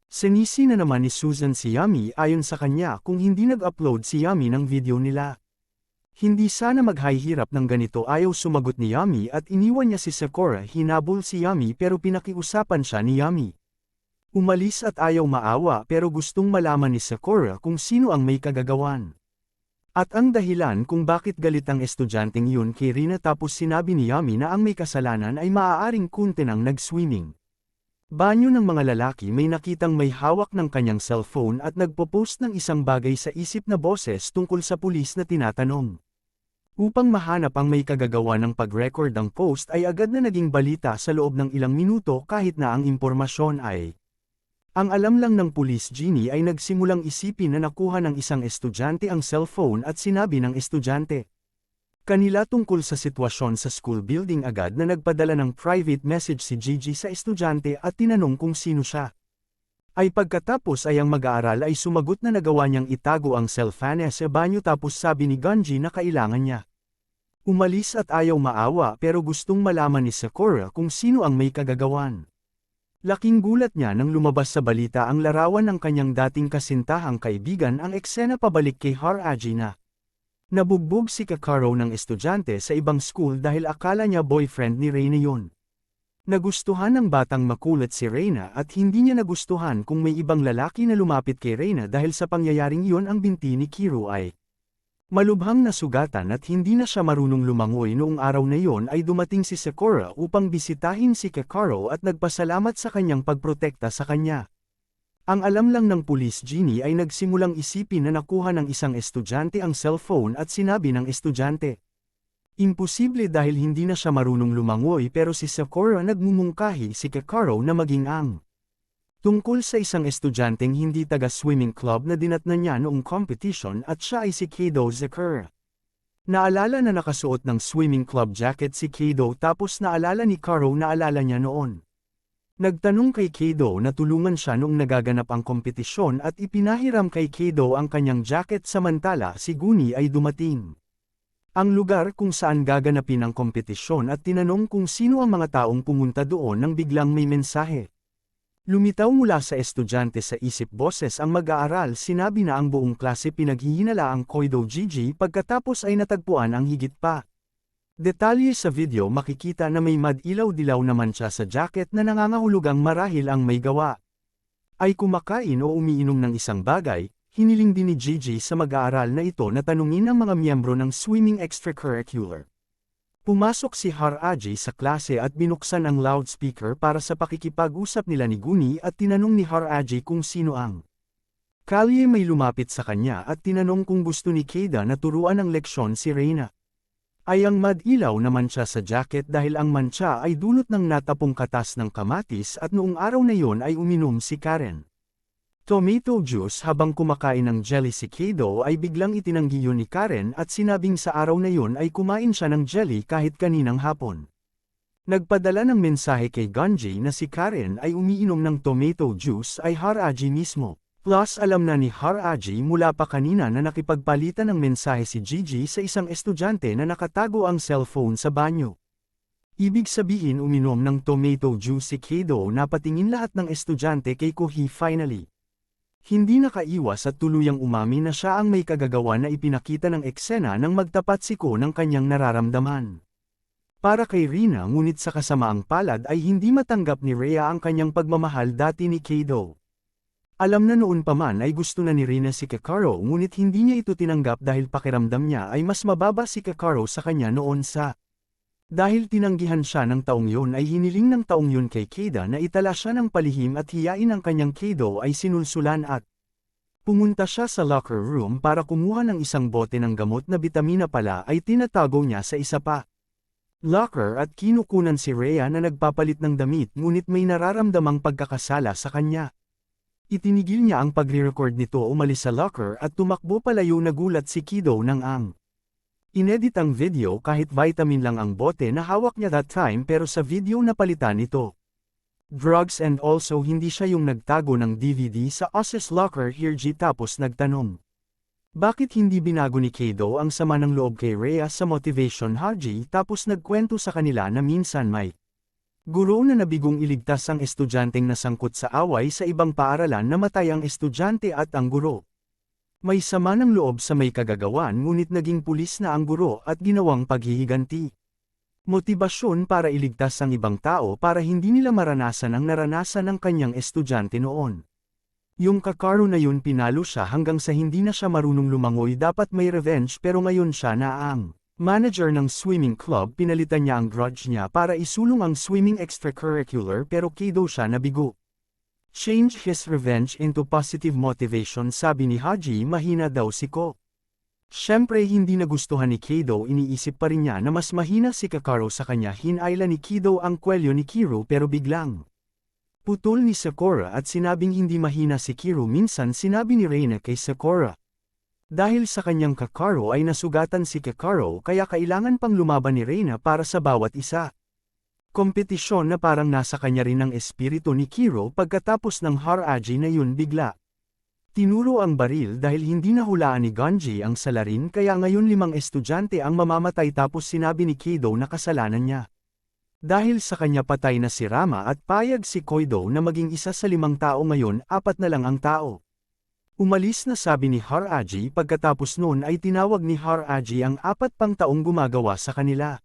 sinisi na naman ni Susan si Yami ayon sa kanya kung hindi nag-upload si Yami ng video nila. Hindi sana maghahirap ng ganito ayaw sumagot ni Yami at iniwan niya si Sakura. Hinabol si Yami pero pinakiusapan siya ni Yami. Umalis at ayaw maawa pero gustong malaman ni Sakura kung sino ang may kagagawan. At ang dahilan kung bakit galit ang estudyanteng yun kay Rina tapos sinabi ni Yami na ang may kasalanan ay maaaring kunten ang nag-swimming banyo ng mga lalaki may nakitang may hawak ng kanyang cellphone at nagpo-post ng isang bagay sa isip na boses tungkol sa pulis na tinatanong. Upang mahanap ang may kagagawa ng pag-record ng post ay agad na naging balita sa loob ng ilang minuto kahit na ang impormasyon ay ang alam lang ng pulis. Genie ay nagsimulang isipin na nakuha ng isang estudyante ang cellphone at sinabi ng estudyante kanila tungkol sa sitwasyon sa school building. Agad na nagpadala ng private message si Gigi sa estudyante at tinanong kung sino siya. Ay pagkatapos ay ang mag-aaral ay sumagot na nagawa niyang itago ang cellphone sa banyo tapos sabi ni Ganji na kailangan niya umalis at ayaw maawa pero gustong malaman ni Sakura kung sino ang may kagagawan. Laking gulat niya nang lumabas sa balita ang larawan ng kanyang dating kasintahang kaibigan. Ang eksena pabalik kay Haraji na nabugbog si Kakaro ng estudyante sa ibang school dahil akala niya boyfriend ni Reina yun. Nagustuhan ng batang makulit si Reina at hindi niya nagustuhan kung may ibang lalaki na lumapit kay Reina dahil sa pangyayaring yun ang binti ni Kiro ay malubhang nasugatan at hindi na siya marunong lumangoy. Noong araw na yon ay dumating si Sakura upang bisitahin si Kakaro at nagpasalamat sa kanyang pagprotekta sa kanya. Ang alam lang ng pulis Genie ay nagsimulang isipin na nakuha ng isang estudyante ang cellphone at sinabi ng estudyante. Imposible dahil hindi na siya marunong lumangoy pero si Sakura nagmumungkahi si Kakaro na maging ang tungkol sa isang estudyanteng hindi taga-swimming club na dinatnan niya noong competition at siya ay si Keido Sakura. Naalala na nakasuot ng swimming club jacket si Keido tapos naalala ni Karo na alala niya noon. Nagtanong kay Keido na tulungan siya noong nagaganap ang kompetisyon at ipinahiram kay Keido ang kanyang jacket samantala si Guni ay dumating ang lugar kung saan gaganapin ang kompetisyon at tinanong kung sino ang mga taong pumunta doon nang biglang may mensahe. Lumitaw mula sa estudyante sa isip boses ang mag-aaral. Sinabi na ang buong klase pinaghihinala ang Koido Gigi pagkatapos ay natagpuan ang higit pa. Detalye sa video makikita na may madilaw-dilaw naman siya sa jacket na nangangahulugang marahil ang may gawa ay kumakain o umiinom ng isang bagay. Hiniling din ni Gigi sa mag-aaral na ito na tanungin ang mga miyembro ng swimming extracurricular. Pumasok si Haraji sa klase at binuksan ang loudspeaker para sa pakikipag-usap nila ni Guni at tinanong ni Haraji kung sino ang kalye. May lumapit sa kanya at tinanong kung gusto ni Keida na turuan ng leksyon si Reina. Ay ang madilaw naman siya sa jacket dahil ang mantsa ay dulot ng natapong katas ng kamatis at noong araw na yon ay uminom si Karen tomato juice habang kumakain ng jelly. Si Keido ay biglang itinanggi yun ni Karen at sinabing sa araw na yun ay kumain siya ng jelly kahit kaninang hapon. Nagpadala ng mensahe kay Ganji na si Karen ay umiinom ng tomato juice ay Haraji mismo. Plus alam na ni Haraji mula pa kanina na nakipagpalitan ng mensahe si Gigi sa isang estudyante na nakatago ang cellphone sa banyo. Ibig sabihin uminom ng tomato juice si Kado na patingin lahat ng estudyante kay Kohi finally. Hindi nakaiwas at tuluyang umami na siya ang may kagagawa na ipinakita ng eksena nang magtapat si Ko ng kanyang nararamdaman. Para kay Rina ngunit sa kasamaang palad ay hindi matanggap ni Rhea ang kanyang pagmamahal dati ni Kado. Alam na noon pa man ay gusto na ni Rina si Kekaro ngunit hindi niya ito tinanggap dahil pakiramdam niya ay mas mababa si Kekaro sa kanya noon sa. Dahil tinanggihan siya ng taong yun ay hiniling ng taong yun kay Keida na itala siya ng palihim at hiyain ang kanyang Kado ay sinulsulan at pumunta siya sa locker room para kumuha ng isang bote ng gamot na bitamina pala ay tinatago niya sa isa pa. Locker at kinukunan si Rhea na nagpapalit ng damit ngunit may nararamdamang pagkakasala sa kanya. Itinigil niya ang pagre-record nito umalis sa locker at tumakbo palayo nagulat si Kido ng ang. Inedit ang video kahit vitamin lang ang bote na hawak niya that time pero sa video napalitan ito. Drugs and also hindi siya yung nagtago ng DVD sa Osis locker Hirji tapos nagtanong. Bakit hindi binago ni Kado ang sama ng loob kay Rhea sa motivation Haji tapos nagkwento sa kanila na minsan may guro na nabigong iligtas ang estudyanteng nasangkot sa away sa ibang paaralan na matay ang estudyante at ang guro. May sama ng loob sa may kagagawan ngunit naging pulis na ang guro at ginawang paghihiganti. Motibasyon para iligtas ang ibang tao para hindi nila maranasan ang naranasan ng kanyang estudyante noon. Yung Kekaro na yun pinalo siya hanggang sa hindi na siya marunong lumangoy dapat may revenge pero ngayon siya na ang manager ng swimming club pinalitan niya ang grudge niya para isulong ang swimming extracurricular pero Kado siya nabigo. Change his revenge into positive motivation sabi ni Haji mahina daw si Ko. Siyempre hindi nagustuhan ni Kado iniisip pa rin niya na mas mahina si Kekaro sa kanya hinayla ni Kido ang kwelyo ni Kiro pero biglang putol ni Sakura at sinabing hindi mahina si Kiro minsan sinabi ni Reina kay Sakura. Dahil sa kanyang Kekaro ay nasugatan si Kekaro kaya kailangan pang lumaban ni Reina para sa bawat isa. Kompetisyon na parang nasa kanya rin ang espiritu ni Kiro pagkatapos ng Haraji na yun bigla. Tinuro ang baril dahil hindi nahulaan ni Ganji ang salarin kaya ngayon 5 estudyante ang mamamatay tapos sinabi ni Kado na kasalanan niya. Dahil sa kanya patay na si Rama at payag si Koido na maging isa sa 5 tao ngayon 4 na lang ang tao. Umalis na sabi ni Haraji pagkatapos noon ay tinawag ni Haraji ang 4 pang taong gumagawa sa kanila.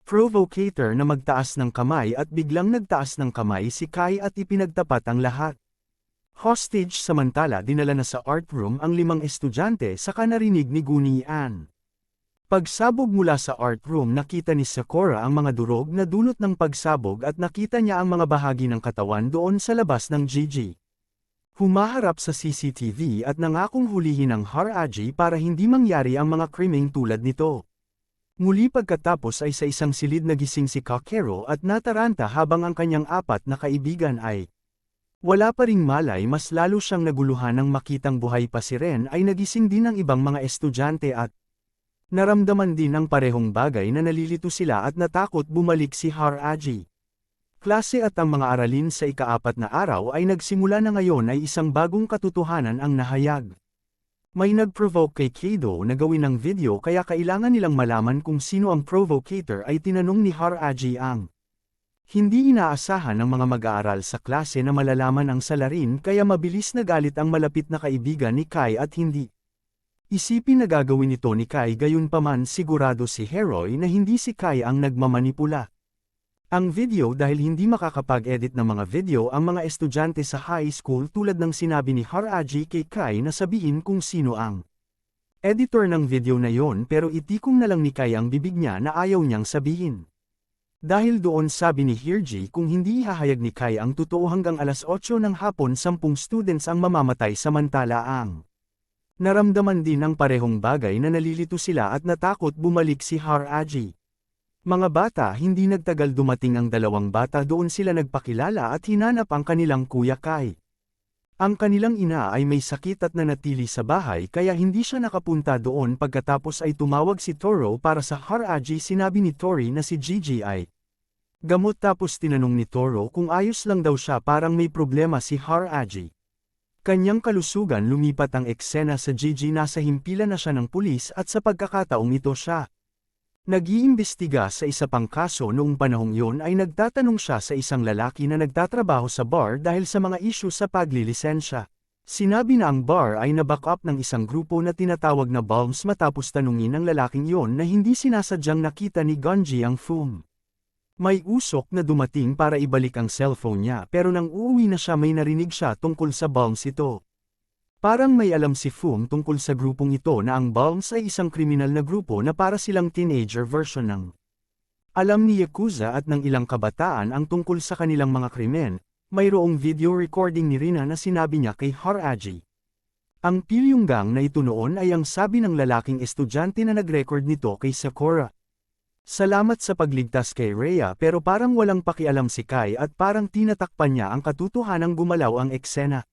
Provocator na magtaas ng kamay at biglang nagtaas ng kamay si Kai at ipinagtapat ang lahat. Hostage samantala dinala na sa art room ang 5 estudyante saka narinig ni Gunian. Pagsabog mula sa art room nakita ni Sakura ang mga durog na dulot ng pagsabog at nakita niya ang mga bahagi ng katawan doon sa labas ng Gigi. Humaharap sa CCTV at nangakong hulihin ang Haraji para hindi mangyari ang mga krimeng tulad nito. Muli pagkatapos ay sa isang silid nagising si Kakero at nataranta habang ang kanyang 4 na kaibigan ay wala pa ring malay mas lalo siyang naguluhan nang makitang buhay pa si Ren ay nagising din ang ibang mga estudyante at naramdaman din ang parehong bagay na nalilito sila at natakot bumalik si Haraji. Klase at ang mga aralin sa ika-4 na araw ay nagsimula na ngayon ay isang bagong katotohanan ang nahayag. May nag-provoke kay Kado na gawin ng video kaya kailangan nilang malaman kung sino ang provocator ay tinanong ni Haraji ang hindi inaasahan ng mga mag-aaral sa klase na malalaman ang salarin kaya mabilis nagalit ang malapit na kaibigan ni Kai at hindi isipin na gagawin ito ni Kai gayunpaman sigurado si Heroy na hindi si Kai ang nagmamanipula. Ang video dahil hindi makakapag-edit ng mga video ang mga estudyante sa high school tulad ng sinabi ni Haraji kay Kai na sabihin kung sino ang editor ng video na yon pero itikong na lang ni Kai ang bibig niya na ayaw niyang sabihin. Dahil doon sabi ni Hirji kung hindi ihahayag ni Kai ang totoo hanggang alas 8 ng hapon 10 students ang mamamatay samantala ang naramdaman din ang parehong bagay na nalilito sila at natakot bumalik si Haraji. Mga bata hindi nagtagal dumating ang 2 bata doon sila nagpakilala at hinanap ang kanilang kuya Kai. Ang kanilang ina ay may sakit at nanatili sa bahay kaya hindi siya nakapunta doon pagkatapos ay tumawag si Toro para sa Haraji sinabi ni Tori na si Gigi ay gamot tapos tinanong ni Toro kung ayos lang daw siya parang may problema si Haraji. Kanyang kalusugan lumipat ang eksena sa Gigi nasa himpilan na siya ng pulis at sa pagkakataong ito siya Nag-iimbestiga sa isa pang kaso noong panahong yun ay nagtatanong siya sa isang lalaki na nagtatrabaho sa bar dahil sa mga issue sa paglilisensya. Sinabi na ang bar ay na-back up ng isang grupo na tinatawag na Balms matapos tanungin ng lalaking yon na hindi sinasadyang nakita ni Gonji ang Foom. May usok na dumating para ibalik ang cellphone niya pero nang uuwi na siya may narinig siya tungkol sa Balms ito. Parang may alam si Foom tungkol sa grupong ito na ang Balms ay isang kriminal na grupo na para silang teenager version ng alam ni Yakuza at ng ilang kabataan ang tungkol sa kanilang mga krimen. Mayroong video recording ni Rina na sinabi niya kay Haraji. Ang pilyunggang na ito noon ay ang sabi ng lalaking estudyante na nag-record nito kay Sakura. Salamat sa pagligtas kay Rhea pero parang walang pakialam si Kai at parang tinatakpan niya ang katotohanang gumalaw ang eksena.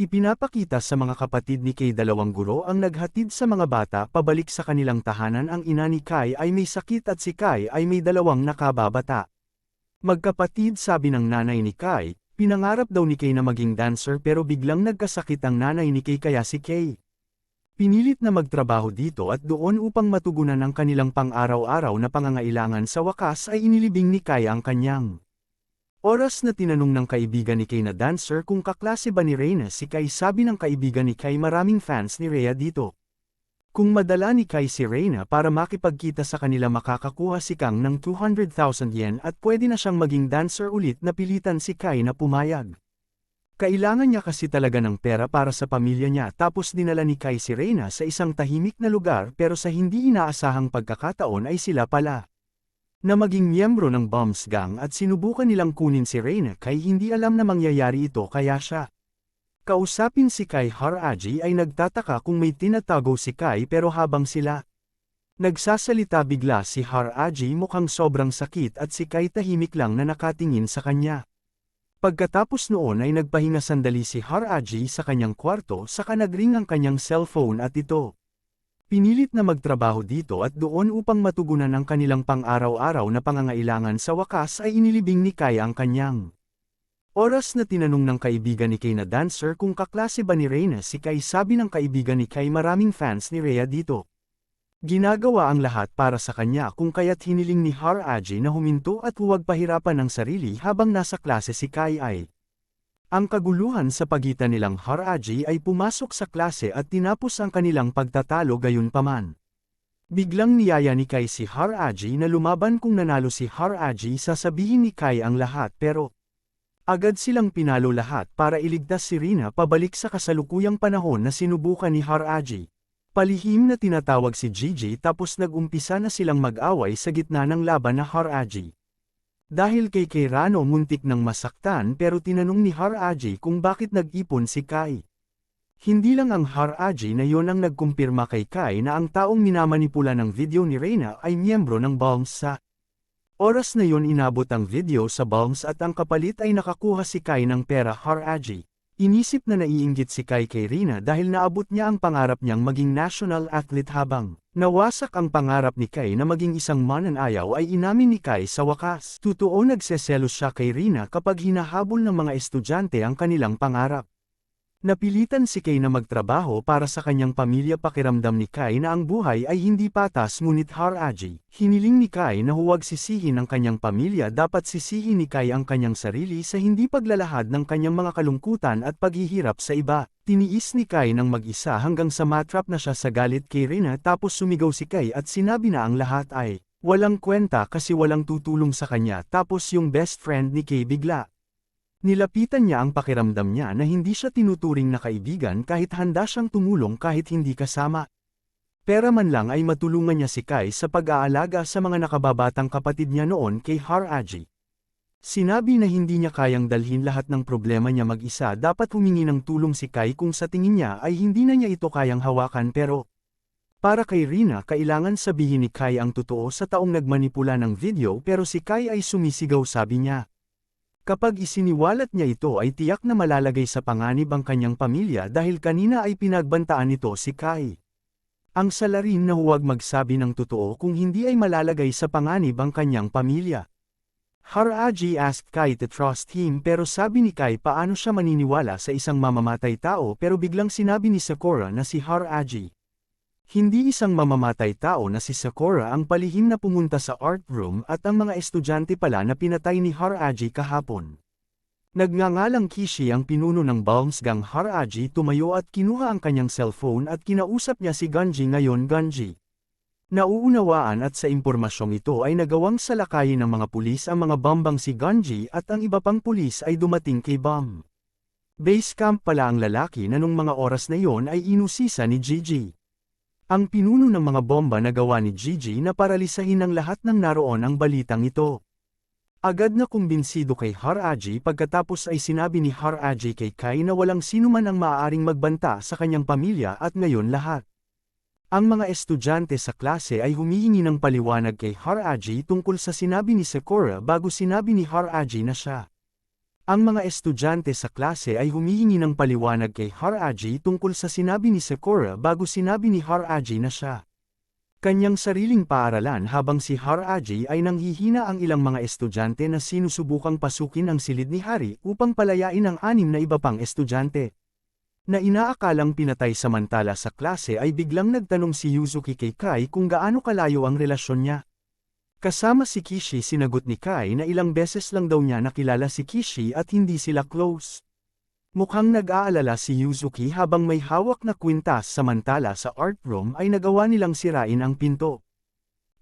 Ipinapakita sa mga kapatid ni Kay dalawang guro ang naghatid sa mga bata pabalik sa kanilang tahanan. Ang ina ni Kai ay may sakit at si Kai ay may dalawang nakababata. Magkapatid sabi ng nanay ni Kai, pinangarap daw ni Kay na maging dancer pero biglang nagkasakit ang nanay ni Kay kaya si Kay pinilit na magtrabaho dito at doon upang matugunan ang kanilang pang-araw-araw na pangangailangan. Sa wakas ay inilibing ni Kai ang kanyang oras na tinanong ng kaibigan ni Kay na dancer kung kaklase ba ni Reina si Kai. Sabi ng kaibigan ni Kay maraming fans ni Rhea dito. Kung madala ni Kai si Reina para makipagkita sa kanila makakakuha si Kang ng 200,000 yen at pwede na siyang maging dancer ulit. Napilitan si Kai na pumayag. Kailangan niya kasi talaga ng pera para sa pamilya niya tapos dinala ni Kai si Reina sa isang tahimik na lugar pero sa hindi inaasahang pagkakataon ay sila pala na maging miyembro ng Balms Gang at sinubukan nilang kunin si Reina. Kay hindi alam na mangyayari ito kaya siya kausapin si Kai. Haraji ay nagtataka kung may tinatago si Kai pero habang sila nagsasalita bigla si Haraji mukhang sobrang sakit at si Kai tahimik lang na nakatingin sa kanya. Pagkatapos noon ay nagpahinga sandali si Haraji sa kanyang kwarto saka nagring ang kanyang cellphone at ito pinilit na magtrabaho dito at doon upang matugunan ang kanilang pang-araw-araw na pangangailangan. Sa wakas ay inilibing ni Kai ang kanyang oras na tinanong ng kaibigan ni Kay na dancer kung kaklase ba ni Reina si Kai. Sabi ng kaibigan ni Kay maraming fans ni Rhea dito. Ginagawa ang lahat para sa kanya kung kaya't hiniling ni Haraji na huminto at huwag pahirapan ang sarili habang nasa klase si Kai ay. Ang kaguluhan sa pagitan nilang Haraji ay pumasok sa klase at tinapos ang kanilang pagtatalo. Gayunpaman, biglang niyaya ni Kai si Haraji na lumaban. Kung nanalo si Haraji sasabihin ni Kai ang lahat pero agad silang pinalo lahat para iligtas si Rina pabalik sa kasalukuyang panahon na sinubukan ni Haraji. Palihim na tinatawag si Gigi tapos nag-umpisa na silang mag-away sa gitna ng laban na Haraji. Dahil kay Rano muntik ng masaktan pero tinanong ni Haraji kung bakit nag-ipon si Kai. Hindi lang ang Haraji na yon ang nagkumpirma kay Kai na ang taong minamanipula ng video ni Reina ay miyembro ng Balms. Sa oras na yon inabot ang video sa Balms at ang kapalit ay nakakuha si Kai ng pera. Haraji inisip na naiinggit si Kai kay Rina dahil naabot niya ang pangarap niyang maging national athlete. Habang nawasak ang pangarap ni Kai na maging isang mananayaw ay inamin ni Kai sa wakas. Totoo nagseselos siya kay Rina kapag hinahabol ng mga estudyante ang kanilang pangarap. Napilitan si Kai na magtrabaho para sa kanyang pamilya. Pakiramdam ni Kai na ang buhay ay hindi patas ngunit Haraji hiniling ni Kai na huwag sisihin ang kanyang pamilya. Dapat sisihin ni Kai ang kanyang sarili sa hindi paglalahad ng kanyang mga kalungkutan at paghihirap sa iba. Tiniis ni Kai ng mag-isa hanggang sa matrap na siya sa galit kay Rina tapos sumigaw si Kai at sinabi na ang lahat ay walang kwenta kasi walang tutulong sa kanya. Tapos yung best friend ni Kai bigla nilapitan niya ang pakiramdam niya na hindi siya tinuturing na kaibigan kahit handa siyang tumulong kahit hindi kasama. Pera man lang ay matulungan niya si Kai sa pag-aalaga sa mga nakababatang kapatid niya noon kay Haraji. Sinabi na hindi niya kayang dalhin lahat ng problema niya mag-isa. Dapat humingi ng tulong si Kai kung sa tingin niya ay hindi na niya ito kayang hawakan pero para kay Rina kailangan sabihin ni Kai ang totoo sa taong nagmanipula ng video pero si Kai ay sumisigaw. Sabi niya kapag isiniwalat niya ito ay tiyak na malalagay sa panganib ang kanyang pamilya dahil kanina ay pinagbantaan nito si Kai. Ang salarin na huwag magsabi ng totoo kung hindi ay malalagay sa panganib ang kanyang pamilya. Haraji asked Kai to trust him pero sabi ni Kai paano siya maniniwala sa isang mamamatay tao pero biglang sinabi ni Sakura na si Haraji Hindi isang mamamatay tao na si Sakura ang palihim na pumunta sa art room at ang mga estudyante pala na pinatay ni Haraji kahapon. Nagngangalang Kishi ang pinuno ng Balms Gang. Haraji tumayo at kinuha ang kanyang cellphone at kinausap niya si Ganji. Ngayon Ganji. Nauunawaan at sa impormasyong ito ay nagawang salakayin ng mga pulis ang mga bombang si Ganji at ang iba pang pulis ay dumating kay bomb. Base camp pala ang lalaki na nung mga oras na yon ay inusisa ni Gigi. Ang pinuno ng mga bomba na gawa ni Gigi na paralisahin ng lahat ng naroon ang balitang ito. Agad na kumbinsido kay Haraji pagkatapos ay sinabi ni Haraji kay Kai na walang sinuman ang maaaring magbanta sa kanyang pamilya at ngayon lahat. Ang mga estudyante sa klase ay humihingi ng paliwanag kay Haraji tungkol sa sinabi ni Sakura bago sinabi ni Haraji na siya. Ang mga estudyante sa klase ay humihingi ng paliwanag kay Haraji tungkol sa sinabi ni Sakura bago sinabi ni Haraji na siya. Kanyang sariling paaralan habang si Haraji ay nanghihina ang ilang mga estudyante na sinusubukang pasukin ang silid ni Hari upang palayain ang 6 na iba pang estudyante. Na inaakalang pinatay samantala sa klase ay biglang nagtanong si Yuzuki kay Kai kung gaano kalayo ang relasyon niya. Kasama si Kishi sinagot ni Kai na ilang beses lang daw niya nakilala si Kishi at hindi sila close. Mukhang nag-aalala si Yuzuki habang may hawak na kwintas samantala sa art room ay nagawa nilang sirain ang pinto.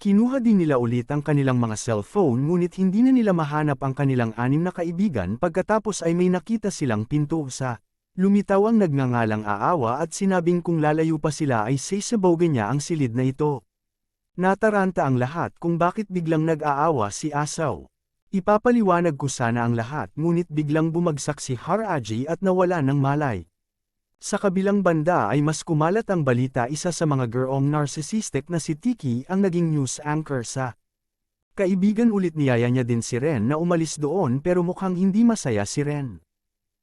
Kinuha din nila ulit ang kanilang mga cellphone ngunit hindi na nila mahanap ang kanilang 6 na kaibigan pagkatapos ay may nakita silang pinto sa. Lumitaw ang nagngangalang Aawa at sinabing kung lalayo pa sila ay sasabogan niya ang silid na ito. Nataranta ang lahat kung bakit biglang nag-aawa si Asaw. Ipapaliwanag ko sana ang lahat ngunit biglang bumagsak si Haraji at nawala ng malay. Sa kabilang banda ay mas kumalat ang balita isa sa mga girong narcissistic na si Tiki ang naging news anchor sa. Kaibigan ulit niyaya niya din si Ren na umalis doon pero mukhang hindi masaya si Ren.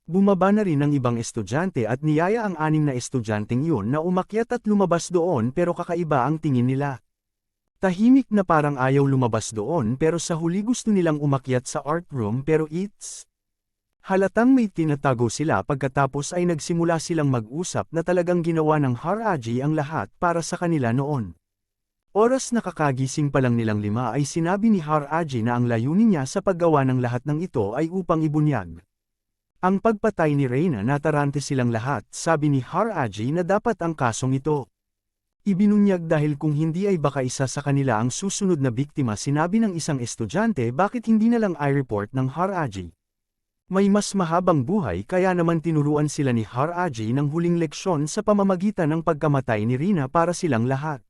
Bumaba na rin ang ibang estudyante at niyaya ang 6 na estudyanteng yun na umakyat at lumabas doon pero kakaiba ang tingin nila. Tahimik na parang ayaw lumabas doon pero sa huli gusto nilang umakyat sa art room pero it's. Halatang may tinatago sila pagkatapos ay nagsimula silang mag-usap na talagang ginawa ng Haraji ang lahat para sa kanila noon. Oras na kakagising pa lang nilang 5 ay sinabi ni Haraji na ang layunin niya sa paggawa ng lahat ng ito ay upang ibunyag. Ang pagpatay ni Reina natarante silang lahat, sabi ni Haraji na dapat ang kasong ito. Ibinunyag dahil kung hindi ay baka isa sa kanila ang susunod na biktima sinabi ng isang estudyante bakit hindi na lang i-report ng Haraji. May mas mahabang buhay kaya naman tinuruan sila ni Haraji ng huling leksyon sa pamamagitan ng pagkamatay ni Rina para silang lahat.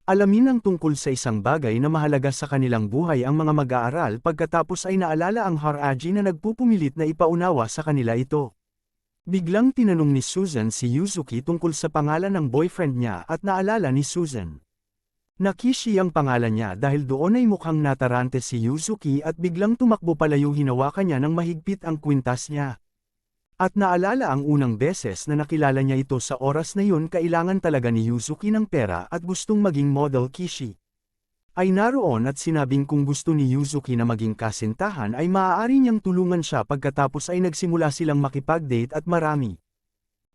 Alamin ang tungkol sa isang bagay na mahalaga sa kanilang buhay ang mga mag-aaral pagkatapos ay naalala ang Haraji na nagpupumilit na ipaunawa sa kanila ito. Biglang tinanong ni Susan si Yuzuki tungkol sa pangalan ng boyfriend niya at naalala ni Susan. Nakishi ang pangalan niya dahil doon ay mukhang natarante si Yuzuki at biglang tumakbo palayo hinawakan niya ng mahigpit ang kwintas niya. At naalala ang unang beses na nakilala niya ito sa oras na yun kailangan talaga ni Yuzuki ng pera at gustong maging model Kishi. Ay naroon at sinabing kung gusto ni Yuzuki na maging kasintahan ay maaari niyang tulungan siya pagkatapos ay nagsimula silang makipag-date at marami.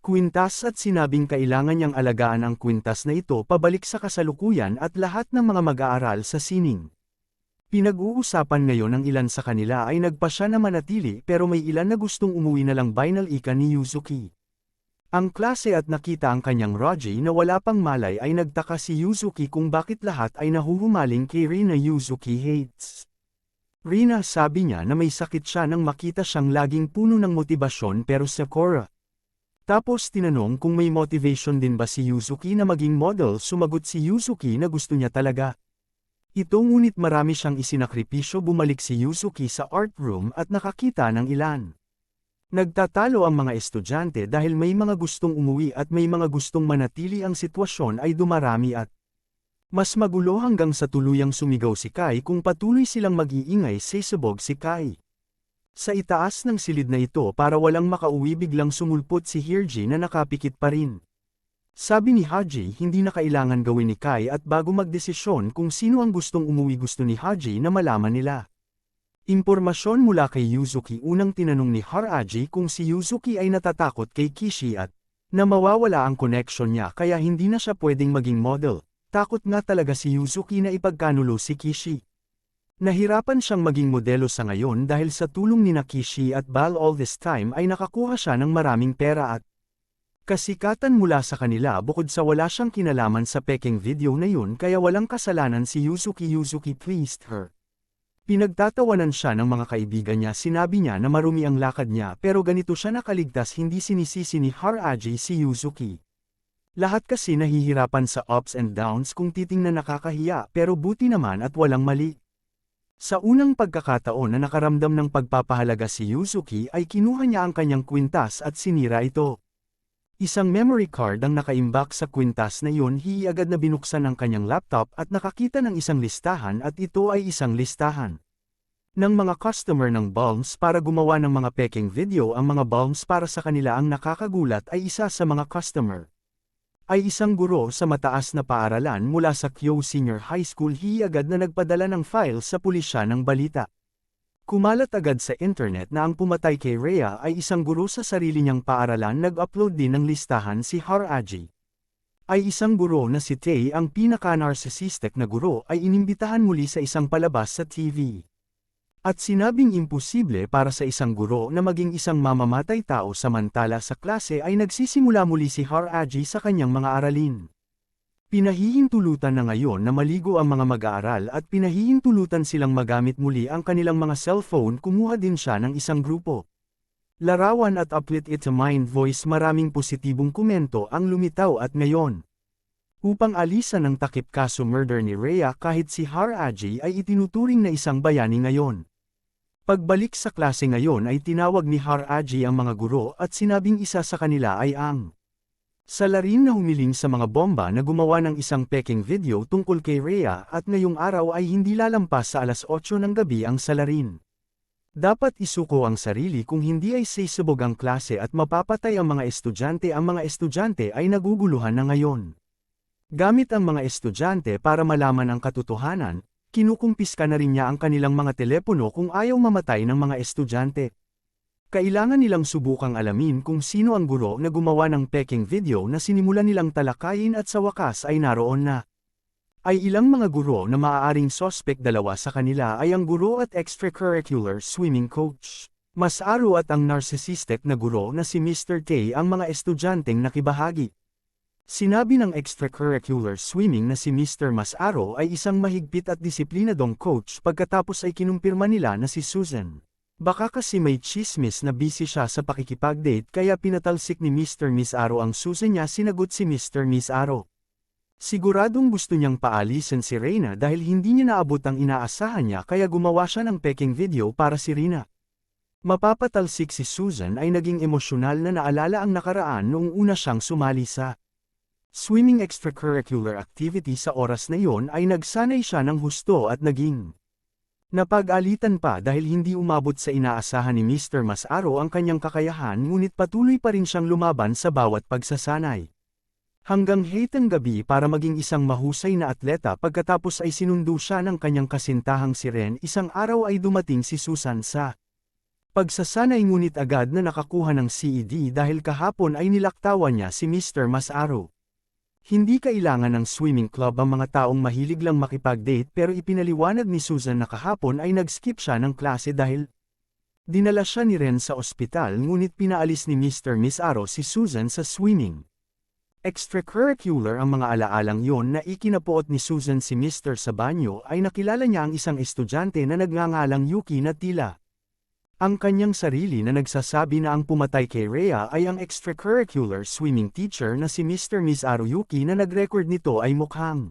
Kwintas at sinabing kailangan niyang alagaan ang kwintas na ito pabalik sa kasalukuyan at lahat ng mga mag-aaral sa sining. Pinag-uusapan ngayon ang ilan sa kanila ay nagpasya na manatili pero may ilan na gustong umuwi na lang binal ika ni Yuzuki. Ang klase at nakita ang kanyang Roji na wala pang malay ay nagtaka si Yuzuki kung bakit lahat ay nahuhumaling kay Rina. Yuzuki hates Rina, sabi niya na may sakit siya nang makita siyang laging puno ng motibasyon pero Sakura. Tapos tinanong kung may motivation din ba si Yuzuki na maging model, sumagot si Yuzuki na gusto niya talaga. Ito ngunit marami siyang isinakripisyo. Bumalik si Yuzuki sa art room at nakakita ng ilan. Nagtatalo ang mga estudyante dahil may mga gustong umuwi at may mga gustong manatili. Ang sitwasyon ay dumarami at mas magulo hanggang sa tuluyang sumigaw si Kai kung patuloy silang mag-iingay. Sasabog si Kai sa itaas ng silid na ito para walang makauwi. Biglang sumulpot si Hirji na nakapikit pa rin. Sabi ni Haji hindi na kailangan gawin ni Kai at bago magdesisyon kung sino ang gustong umuwi gusto ni Haji na malaman nila. Impormasyon mula kay Yuzuki. Unang tinanong ni Haraji kung si Yuzuki ay natatakot kay Kishi at Na mawawala ang connection niya kaya hindi na siya pwedeng maging model. Takot nga talaga si Yuzuki na ipagkanulo si Kishi. Nahirapan siyang maging modelo sa ngayon dahil sa tulong ni Kishi at Bal all this time ay nakakuha siya ng maraming pera at kasikatan mula sa kanila bukod sa wala siyang kinalaman sa peking video na yun kaya walang kasalanan si Yuzuki. Yuzuki pleased her. Pinagtatawanan siya ng mga kaibigan niya. Sinabi niya na marumi ang lakad niya pero ganito siya nakaligtas. Hindi sinisisi ni Haraji si Yuzuki. Lahat kasi nahihirapan sa ups and downs kung titingnan nakakahiya pero buti naman at walang mali. Sa unang pagkakataon na nakaramdam ng pagpapahalaga si Yuzuki ay kinuha niya ang kanyang kwintas at sinira ito. Isang memory card ang nakaimbak sa kwintas na yun. Agad na binuksan ang kanyang laptop at nakakita ng isang listahan at ito ay isang listahan ng mga customer ng Balms para gumawa ng mga peking video. Ang mga Balms para sa kanila ang nakakagulat ay isa sa mga customer ay isang guro sa mataas na paaralan mula sa Kyo Senior High School. Agad na nagpadala ng file sa pulisya ng balita. Kumalat agad sa internet na ang pumatay kay Rhea ay isang guro sa sarili niyang paaralan. Nag-upload din ng listahan si Haraji. Ay isang guro na si Tae. Ang pinaka-narcissistic na guro ay inimbitahan muli sa isang palabas sa TV. At sinabing imposible para sa isang guro na maging isang mamamatay tao samantala sa klase ay nagsisimula muli si Haraji sa kanyang mga aralin. Pinahihintulutan na ngayon na maligo ang mga mag-aaral at pinahihintulutan silang magamit muli ang kanilang mga cellphone. Kumuha din siya ng isang grupo. Larawan at uplit it a mind voice. Maraming positibong komento ang lumitaw at ngayon. Upang alisan ang takip kaso murder ni Rhea kahit si Haraji ay itinuturing na isang bayani ngayon. Pagbalik sa klase ngayon ay tinawag ni Haraji ang mga guro at sinabing isa sa kanila ay ang salarin na humiling sa mga bomba na gumawa ng isang peking video tungkol kay Rhea at ngayong araw ay hindi lalampas sa alas 8 ng gabi ang salarin. Dapat isuko ang sarili kung hindi ay sisubog ang klase at mapapatay ang mga estudyante. Ang mga estudyante ay naguguluhan na ngayon. Gamit ang mga estudyante para malaman ang katotohanan, kinukumpiska na rin niya ang kanilang mga telepono kung ayaw mamatay ng mga estudyante. Kailangan nilang subukang alamin kung sino ang guro na gumawa ng peking video na sinimulan nilang talakayin at sa wakas ay naroon na. Ay ilang mga guro na maaaring suspect. Dalawa sa kanila ay ang guro at extracurricular swimming coach Masaru at ang narcissistic na guro na si Mr. Tae. Ang mga estudyanteng nakibahagi. Sinabi ng extracurricular swimming na si Mr. Masaru ay isang mahigpit at disiplinadong coach pagkatapos ay kinumpirma nila na si Susan. Baka kasi may chismis na busy siya sa pakikipag-date kaya pinatalsik ni Mr. Masaru ang Susan niya. Sinagot si Mr. Masaru. Siguradong gusto niyang paalisin si Reina dahil hindi niya naabot ang inaasahan niya kaya gumawa siya ng peking video para si Reina. Mapapatalsik si Susan ay naging emosyonal na naalala ang nakaraan noong una siyang sumali sa swimming extracurricular activity. Sa oras na yon ay nagsanay siya ng husto at naging napag-alitan pa dahil hindi umabot sa inaasahan ni Mr. Masaru ang kanyang kakayahan ngunit patuloy pa rin siyang lumaban sa bawat pagsasanay. Hanggang hitang gabi para maging isang mahusay na atleta. Pagkatapos ay sinundo siya ng kanyang kasintahang si Ren. Isang araw ay dumating si Susan sa pagsasanay ngunit agad na nakakuha ng CED dahil kahapon ay nilaktawan niya si Mr. Masaru. Hindi kailangan ng swimming club ang mga taong mahilig lang makipag-date pero ipinaliwanag ni Susan na kahapon ay nag-skip siya ng klase dahil dinala siya ni Ren sa ospital ngunit pinaalis ni Mr. Masaru si Susan sa swimming extracurricular. Ang mga alaalang yon na ikinapuot ni Susan si Mr. sa banyo ay nakilala niya ang isang estudyante na nagngangalang Yuki na tila ang kanyang sarili na nagsasabi na ang pumatay kay Rhea ay ang extracurricular swimming teacher na si Mr. Masaru. Yuki na nag-record nito ay mukhang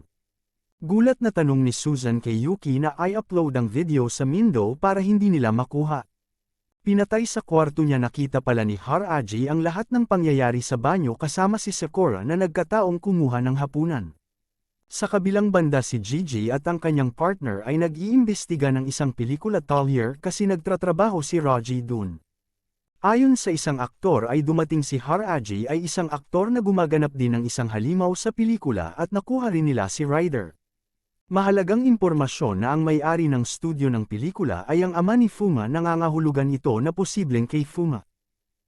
gulat na tanong ni Susan kay Yuki na i-upload ang video sa Mindo para hindi nila makuha. Pinatay sa kwarto niya. Nakita pala ni Haraji ang lahat ng pangyayari sa banyo kasama si Sakura na nagkataong kumuha ng hapunan. Sa kabilang banda si Gigi at ang kanyang partner ay nag-iimbestiga ng isang pelikula Tallier kasi nagtratrabaho si Roji dun. Ayon sa isang aktor ay dumating si Haraji ay isang aktor na gumaganap din ng isang halimaw sa pelikula at nakuha rin nila si Ryder. Mahalagang impormasyon na ang may-ari ng studio ng pelikula ay ang ama ni Fuma. Nangangahulugan ito na posibleng kay Fuma.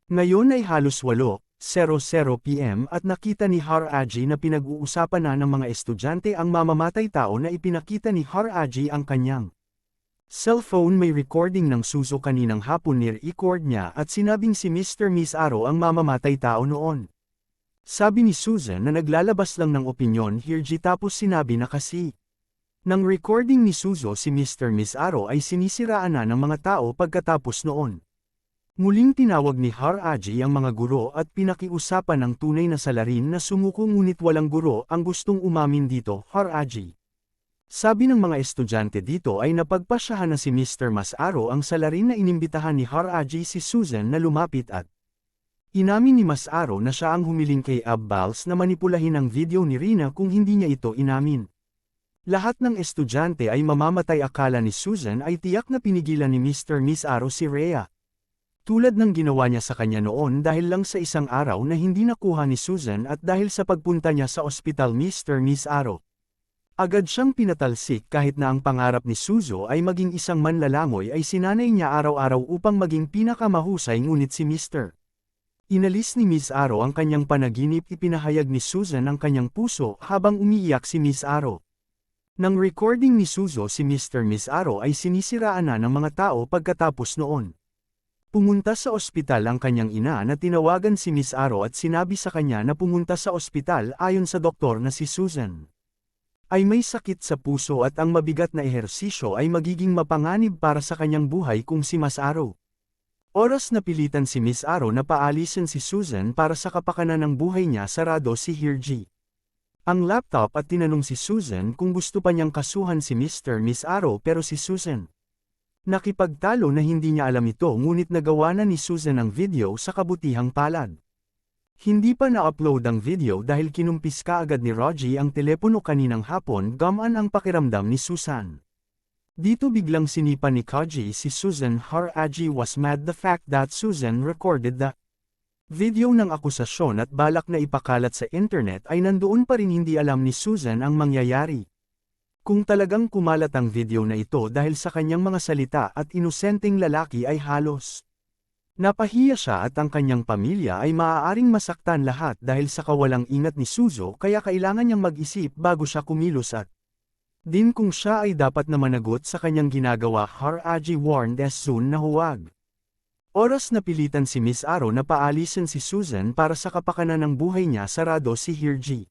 Ngayon ay halos 8, p.m. at nakita ni Haraji na pinag-uusapan na ng mga estudyante ang mamamatay tao na ipinakita ni Haraji ang kanyang cellphone. May recording ng Suzo kaninang hapon ni-record niya at sinabing si Mr. Miss Aro ang mamamatay tao noon. Sabi ni Susan na naglalabas lang ng opinyon Hirji tapos sinabi na kasi. Nang recording ni Suzo si Mr. Miss Aro ay sinisiraan na ng mga tao pagkatapos noon. Muling tinawag ni Haraji ang mga guro at pinakiusapan ng tunay na salarin na sumuko ngunit walang guro ang gustong umamin dito. Haraji. Sabi ng mga estudyante dito ay napagpasyahan na si Mr. Mas Aro ang salarin na inimbitahan ni Haraji si Susan na lumapit at inamin ni Mas Aro na siya ang humiling kay Abbals na manipulahin ang video ni Rina kung hindi niya ito inamin. Lahat ng estudyante ay mamamatay akala ni Susan ay tiyak na pinigilan ni Mr. Miss Aro si Rhea. Tulad ng ginawa niya sa kanya noon dahil lang sa isang araw na hindi nakuha ni Susan at dahil sa pagpunta niya sa ospital Mr. Miss Aro. Agad siyang pinatalsik kahit na ang pangarap ni Suzo ay maging isang manlalamoy ay sinanay niya araw-araw upang maging pinakamahusay ngunit si Mr. Inalis ni Miss Aro ang kanyang panaginip. Ipinahayag ni Susan ang kanyang puso habang umiiyak si Miss Aro. Nang recording ni Suzo si Mr. Miss Aro ay sinisiraan na ng mga tao pagkatapos noon. Pumunta sa ospital ang kanyang ina na tinawagan si Miss Aro at sinabi sa kanya na pumunta sa ospital ayon sa doktor na si Susan ay may sakit sa puso at ang mabigat na ehersisyo ay magiging mapanganib para sa kanyang buhay kung si Mas Aro. Oras na pilitan si Miss Aro na paalisin si Susan para sa kapakanan ng buhay niya sarado si Hirji ang laptop at tinanong si Susan kung gusto pa niyang kasuhan si Mr. Miss Aro pero si Susan nakipagtalo na hindi niya alam ito ngunit nagawa na ni Susan ang video sa kabutihang palad. Hindi pa na-upload ang video dahil kinumpis kaagad ni Roji ang telepono kaninang hapon. Gamaan ang pakiramdam ni Susan. Dito biglang sinipa ni Koji si Susan. Haraji was mad the fact that Susan recorded the video ng akusasyon at balak na ipakalat sa internet ay nandoon pa rin hindi alam ni Susan ang mangyayari. Kung talagang kumalat ang video na ito dahil sa kanyang mga salita at inosenteng lalaki ay halos napahiya siya at ang kanyang pamilya ay maaaring masaktan lahat dahil sa kawalang ingat ni Suzo kaya kailangan niyang mag-isip bago siya kumilos at din kung siya ay dapat na managot sa kanyang ginagawa. Haraji warned as soon na huwag. Oras na pilitan si Miss Aro na paalisin si Susan para sa kapakanan ng buhay niya sarado si Hirji.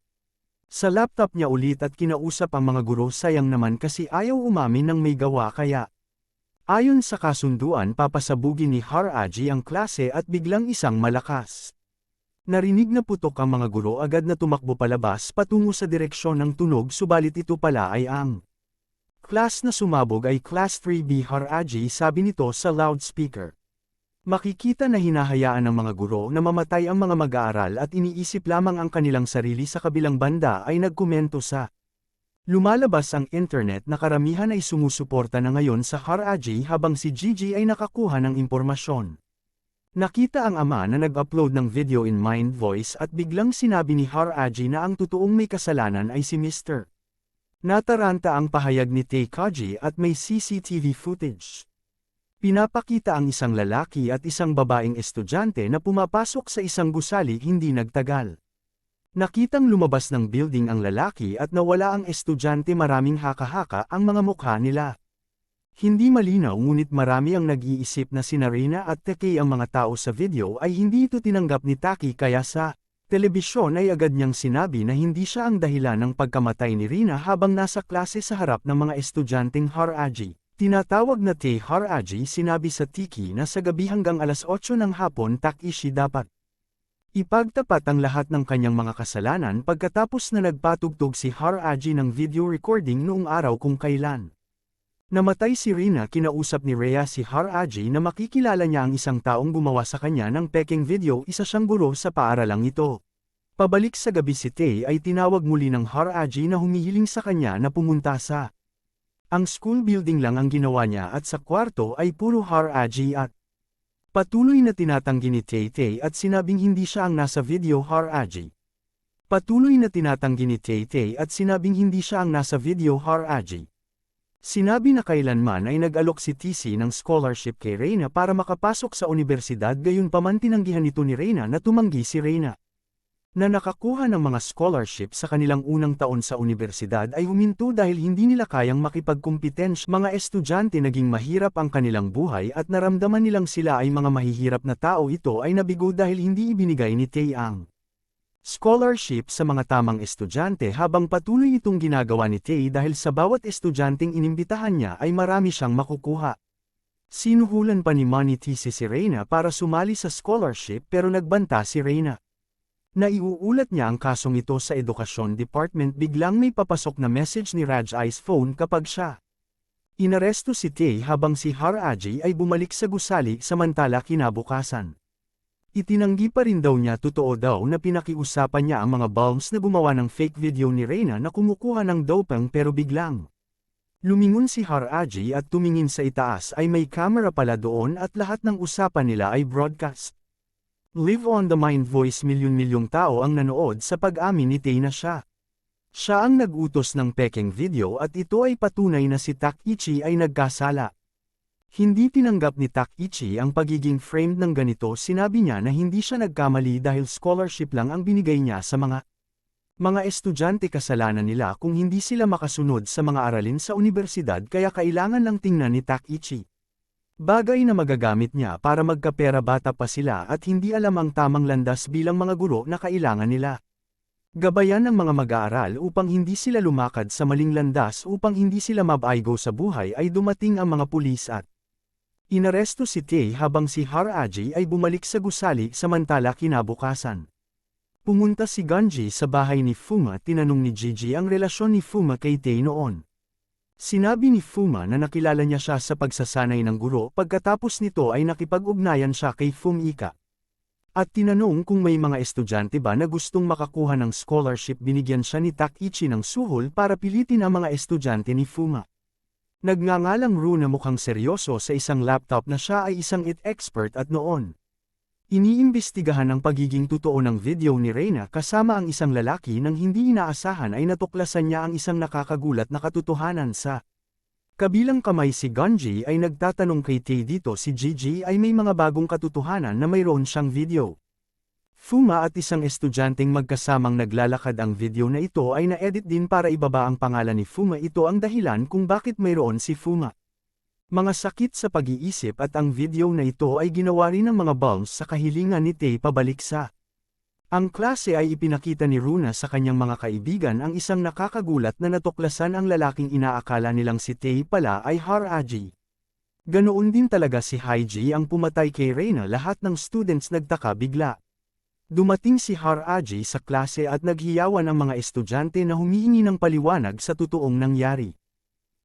Sa laptop niya ulit at kinausap ang mga guro. Sayang naman kasi ayaw umamin ng may gawa kaya. Ayon sa kasunduan papasabugin ni Haraji ang klase at biglang isang malakas. Narinig na putok ang mga guro agad na tumakbo palabas patungo sa direksyon ng tunog subalit ito pala ay ang class na sumabog ay Class 3B. Haraji sabi nito sa loudspeaker. Makikita na hinahayaan ng mga guro na mamatay ang mga mag-aaral at iniisip lamang ang kanilang sarili. Sa kabilang banda ay nagkomento sa lumalabas ang internet na karamihan ay sumusuporta na ngayon sa Haraji habang si Gigi ay nakakuha ng impormasyon. Nakita ang ama na nag-upload ng video in Mind Voice at biglang sinabi ni Haraji na ang totoong may kasalanan ay si Mr. Nataranta ang pahayag ni Taekaji at may CCTV footage. Pinapakita ang isang lalaki at isang babaeng estudyante na pumapasok sa isang gusali hindi nagtagal. Nakitang lumabas ng building ang lalaki at nawala ang estudyante. Maraming haka-haka ang mga mukha nila. Hindi malinaw ngunit marami ang nag-iisip na sina Rina at Takei ang mga tao sa video ay hindi ito tinanggap ni Taki kaya sa telebisyon ay agad niyang sinabi na hindi siya ang dahilan ng pagkamatay ni Rina habang nasa klase sa harap ng mga estudyanteng Haraji. Tinatawag na Tae Haraji sinabi sa Tiki na sa gabi hanggang alas 8 ng hapon Takishi dapat ipagtapat ang lahat ng kanyang mga kasalanan pagkatapos na nagpatugtog si Haraji ng video recording noong araw kung kailan namatay si Rina. Kinausap ni Rhea si Haraji na makikilala niya ang isang taong gumawa sa kanya ng peking video. Isa siyang guro sa paaralang ito. Pabalik sa gabi si Tae ay tinawag muli ng Haraji na humihiling sa kanya na pumunta sa ang school building lang ang ginawa niya at sa kwarto ay puro Haraji at patuloy na tinatanggi ni Tay at sinabing hindi siya ang nasa video. Haraji. Patuloy na tinatanggi ni Tay at sinabing hindi siya ang nasa video. Haraji. Sinabi na kailanman ay nag-alok si TC ng scholarship kay Reyna para makapasok sa universidad, gayunpaman tinanggihan nito ni Reyna na tumanggi si Reyna. Na nakakuha ng mga scholarship sa kanilang unang taon sa universidad ay huminto dahil hindi nila kayang makipagkumpetensya. Mga estudyante naging mahirap ang kanilang buhay at naramdaman nilang sila ay mga mahihirap na tao. Ito ay nabigo dahil hindi ibinigay ni Tay ang scholarship sa mga tamang estudyante, habang patuloy itong ginagawa ni Tay dahil sa bawat estudyanteng inimbitahan niya ay marami siyang makukuha. Sinuhulan pa ni Money TC si Reyna para sumali sa scholarship pero nagbanta si Reyna. Naiuulat niya ang kasong ito sa Edukasyon Department. Biglang may papasok na message ni Raj's phone kapag siya inaresto si Tay, habang si Haraji ay bumalik sa gusali. Samantala kinabukasan, itinanggi pa rin daw niya totoo daw na pinakiusapan niya ang mga bulbs na gumawa ng fake video ni Reyna na kumukuha ng doping, pero biglang lumingon si Haraji at tumingin sa itaas. Ay may camera pala doon at lahat ng usapan nila ay broadcast. Live on the Mind Voice. Milyon-milyong tao ang nanood sa pag-amin ni Tay na siya ang nag-utos ng pekeng video, at ito ay patunay na si Takichi ay nagkasala. Hindi tinanggap ni Takichi ang pagiging framed ng ganito. Sinabi niya na hindi siya nagkamali dahil scholarship lang ang binigay niya sa mga estudyante. Kasalanan nila kung hindi sila makasunod sa mga aralin sa universidad, kaya kailangan lang tingnan ni Takichi. Bagay na magagamit niya para magkapera. Bata pa sila at hindi alam ang tamang landas bilang mga guro na kailangan nila gabayan ng mga mag-aaral upang hindi sila lumakad sa maling landas, upang hindi sila mabaigo sa buhay. Ay dumating ang mga pulis at inaresto si Tay, habang si Haraji ay bumalik sa gusali. Samantala kinabukasan, pumunta si Ganji sa bahay ni Fuma. Tinanong ni Gigi ang relasyon ni Fuma kay Tay noon. Sinabi ni Fuma na nakilala niya siya sa pagsasanay ng guro. Pagkatapos nito ay nakipag-ugnayan siya kay Fumika at tinanong kung may mga estudyante ba na gustong makakuha ng scholarship. Binigyan siya ni Takichi ng suhol para pilitin ang mga estudyante ni Fuma. Nagngangalang Ru na mukhang seryoso sa isang laptop na siya ay isang IT expert at noon iniimbestigahan ang pagiging totoo ng video ni Reyna kasama ang isang lalaki. Nang hindi inaasahan ay natuklasan niya ang isang nakakagulat na katotohanan sa kabilang kamay. Si Ganji ay nagtatanong kay Tay dito si Gigi ay may mga bagong katotohanan na mayroon siyang video. Fuma at isang estudyanteng magkasamang naglalakad. Ang video na ito ay na-edit din para ibaba ang pangalan ni Fuma. Ito ang dahilan kung bakit mayroon si Fuma mga sakit sa pag-iisip, at ang video na ito ay ginawa rin ng mga bulbs sa kahilingan ni Tay pabalik sa ang klase. Ay ipinakita ni Runa sa kanyang mga kaibigan ang isang nakakagulat na natuklasan. Ang lalaking inaakala nilang si Tay pala ay Haraji. Ganoon din talaga si Haiji ang pumatay kay Reyna. Lahat ng students nagtaka. Bigla dumating si Haraji sa klase at naghiyawan ang mga estudyante na humihingi ng paliwanag sa totoong nangyari.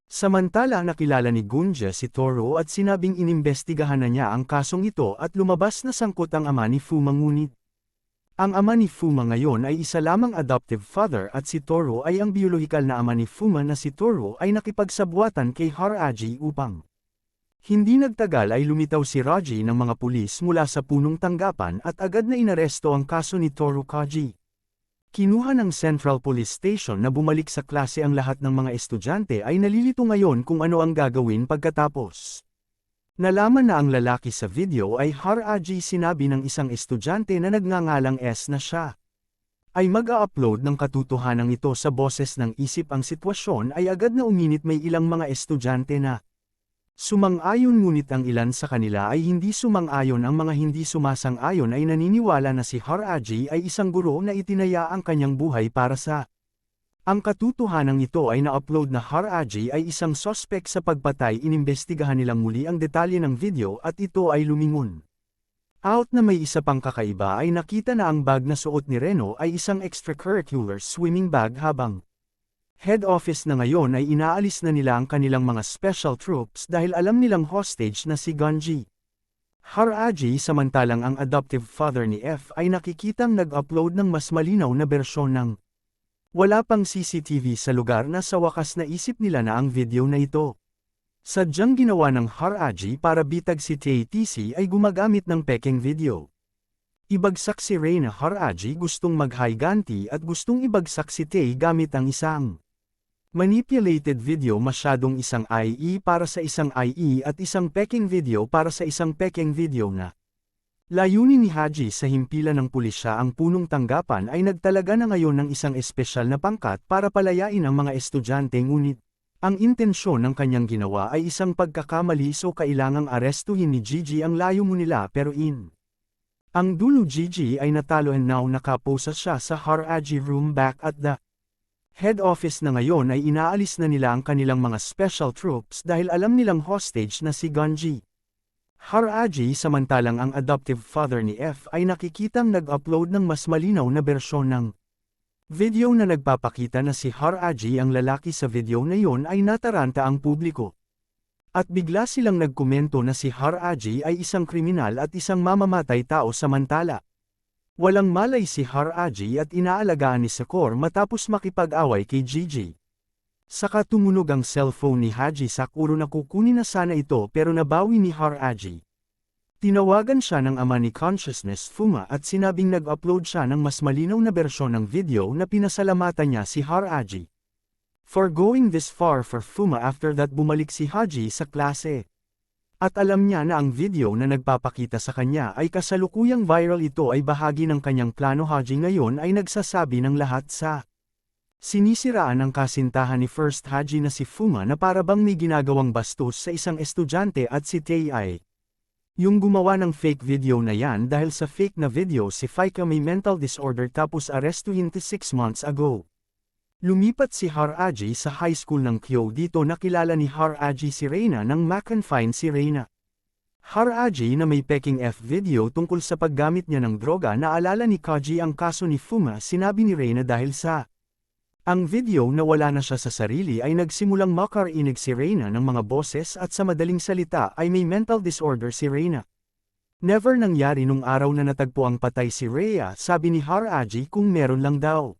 Samantala nakilala ni Gunja si Toro at sinabing inimbestigahan na niya ang kasong ito at lumabas na sangkot ang ama ni Fuma. Ngunit ang ama ni Fuma ngayon ay isa lamang adoptive father at si Toro ay ang biolohikal na ama ni Fuma. Na si Toro ay nakipagsabwatan kay Haraji upang hindi nagtagal ay lumitaw si Raji ng mga pulis mula sa punong tanggapan at agad na inaresto ang kaso ni Toro Kaji. Kinuha ng Central Police Station na bumalik sa klase ang lahat ng mga estudyante. Ay nalilito ngayon kung ano ang gagawin pagkatapos nalaman na ang lalaki sa video ay Haraji. Sinabi ng isang estudyante na nagngangalang S na siya ay mag-a-upload ng katotohanan ito sa boses ng isip. Ang sitwasyon ay agad na uminit. May ilang mga estudyante na sumang-ayon, ngunit ang ilan sa kanila ay hindi sumang-ayon. Ang mga hindi sumasang-ayon ay naniniwala na si Haraji ay isang guro na itinaya ang kanyang buhay para sa ang katotohanan. Ito ay na-upload na Haraji ay isang sospek sa pagpatay. Inimbestigahan nilang muli ang detalye ng video at ito ay lumingon out na may isa pang kakaiba. Ay nakita na ang bag na suot ni Reno ay isang extracurricular swimming bag, habang head office na ngayon ay inaalis na nila ang kanilang mga special troops dahil alam nilang hostage na si Ganji. Haraji. Samantalang ang adoptive father ni F ay nakikitang nag-upload ng mas malinaw na bersyon ng wala pang CCTV sa lugar. Na sa wakas naisip nila na ang video na ito sadyang ginawa ng Haraji para bitag si Tay. TC ay gumagamit ng pekeng video. Ibagsak si Reyna. Haraji gustong mag-higanti at gustong ibagsak si Tay gamit ang isang Manipulated video masyadong isang IE para sa isang IE at isang peking video para sa isang peking video na. Layunin ni Haji sa himpilan ng pulisya ang punong tanggapan ay nagtalaga na ngayon ng isang espesyal na pangkat para palayain ang mga estudyante ngunit, ang intensyon ng kanyang ginawa ay isang pagkakamali so kailangang arestuhin ni Gigi ang layo mo nila pero ang dulo Gigi ay natalo and now nakaposa siya sa Haraji room back at the head office na ngayon ay inaalis na nila ang kanilang mga special troops dahil alam nilang hostage na si Gunji. Haraji samantalang ang adoptive father ni F ay nakikitang nag-upload ng mas malinaw na bersyon ng video na nagpapakita na si Haraji ang lalaki sa video na yon ay nataranta ang publiko. At bigla silang nagkomento na si Haraji ay isang kriminal at isang mamamatay tao samantala. Walang malay si Haraji at inaalagaan ni Sakura matapos makipag-away kay Gigi. Saka tumunog ang cellphone ni Haji Sakura na kukunin na sana ito pero nabawi ni Haraji. Tinawagan siya ng ama ni Consciousness Fuma at sinabing nag-upload siya ng mas malinaw na bersyon ng video na pinasalamatan niya si Haraji. For going this far for Fuma after that bumalik si Haji sa klase. At alam niya na ang video na nagpapakita sa kanya ay kasalukuyang viral ito ay bahagi ng kanyang plano. Haji ngayon ay nagsasabi ng lahat sa sinisiraan ang kasintahan ni First Haji na si Fuma na para bang may ginagawang bastos sa isang estudyante at si Tae ay yung gumawa ng fake video na yan dahil sa fake na video si Faika may mental disorder tapos arestuhin 6 months ago. Lumipat si Haraji sa high school ng Kyo dito nakilala ni Haraji si Reina nang ma-confine si Reina. Haraji na may peking F video tungkol sa paggamit niya ng droga naalala ni Kaji ang kaso ni Fuma sinabi ni Reina dahil sa ang video na wala na siya sa sarili ay nagsimulang makarinig si Reina ng mga boses at sa madaling salita ay may mental disorder si Reina. Never nangyari nung araw na natagpo ang patay si Rhea sabi ni Haraji kung meron lang daw.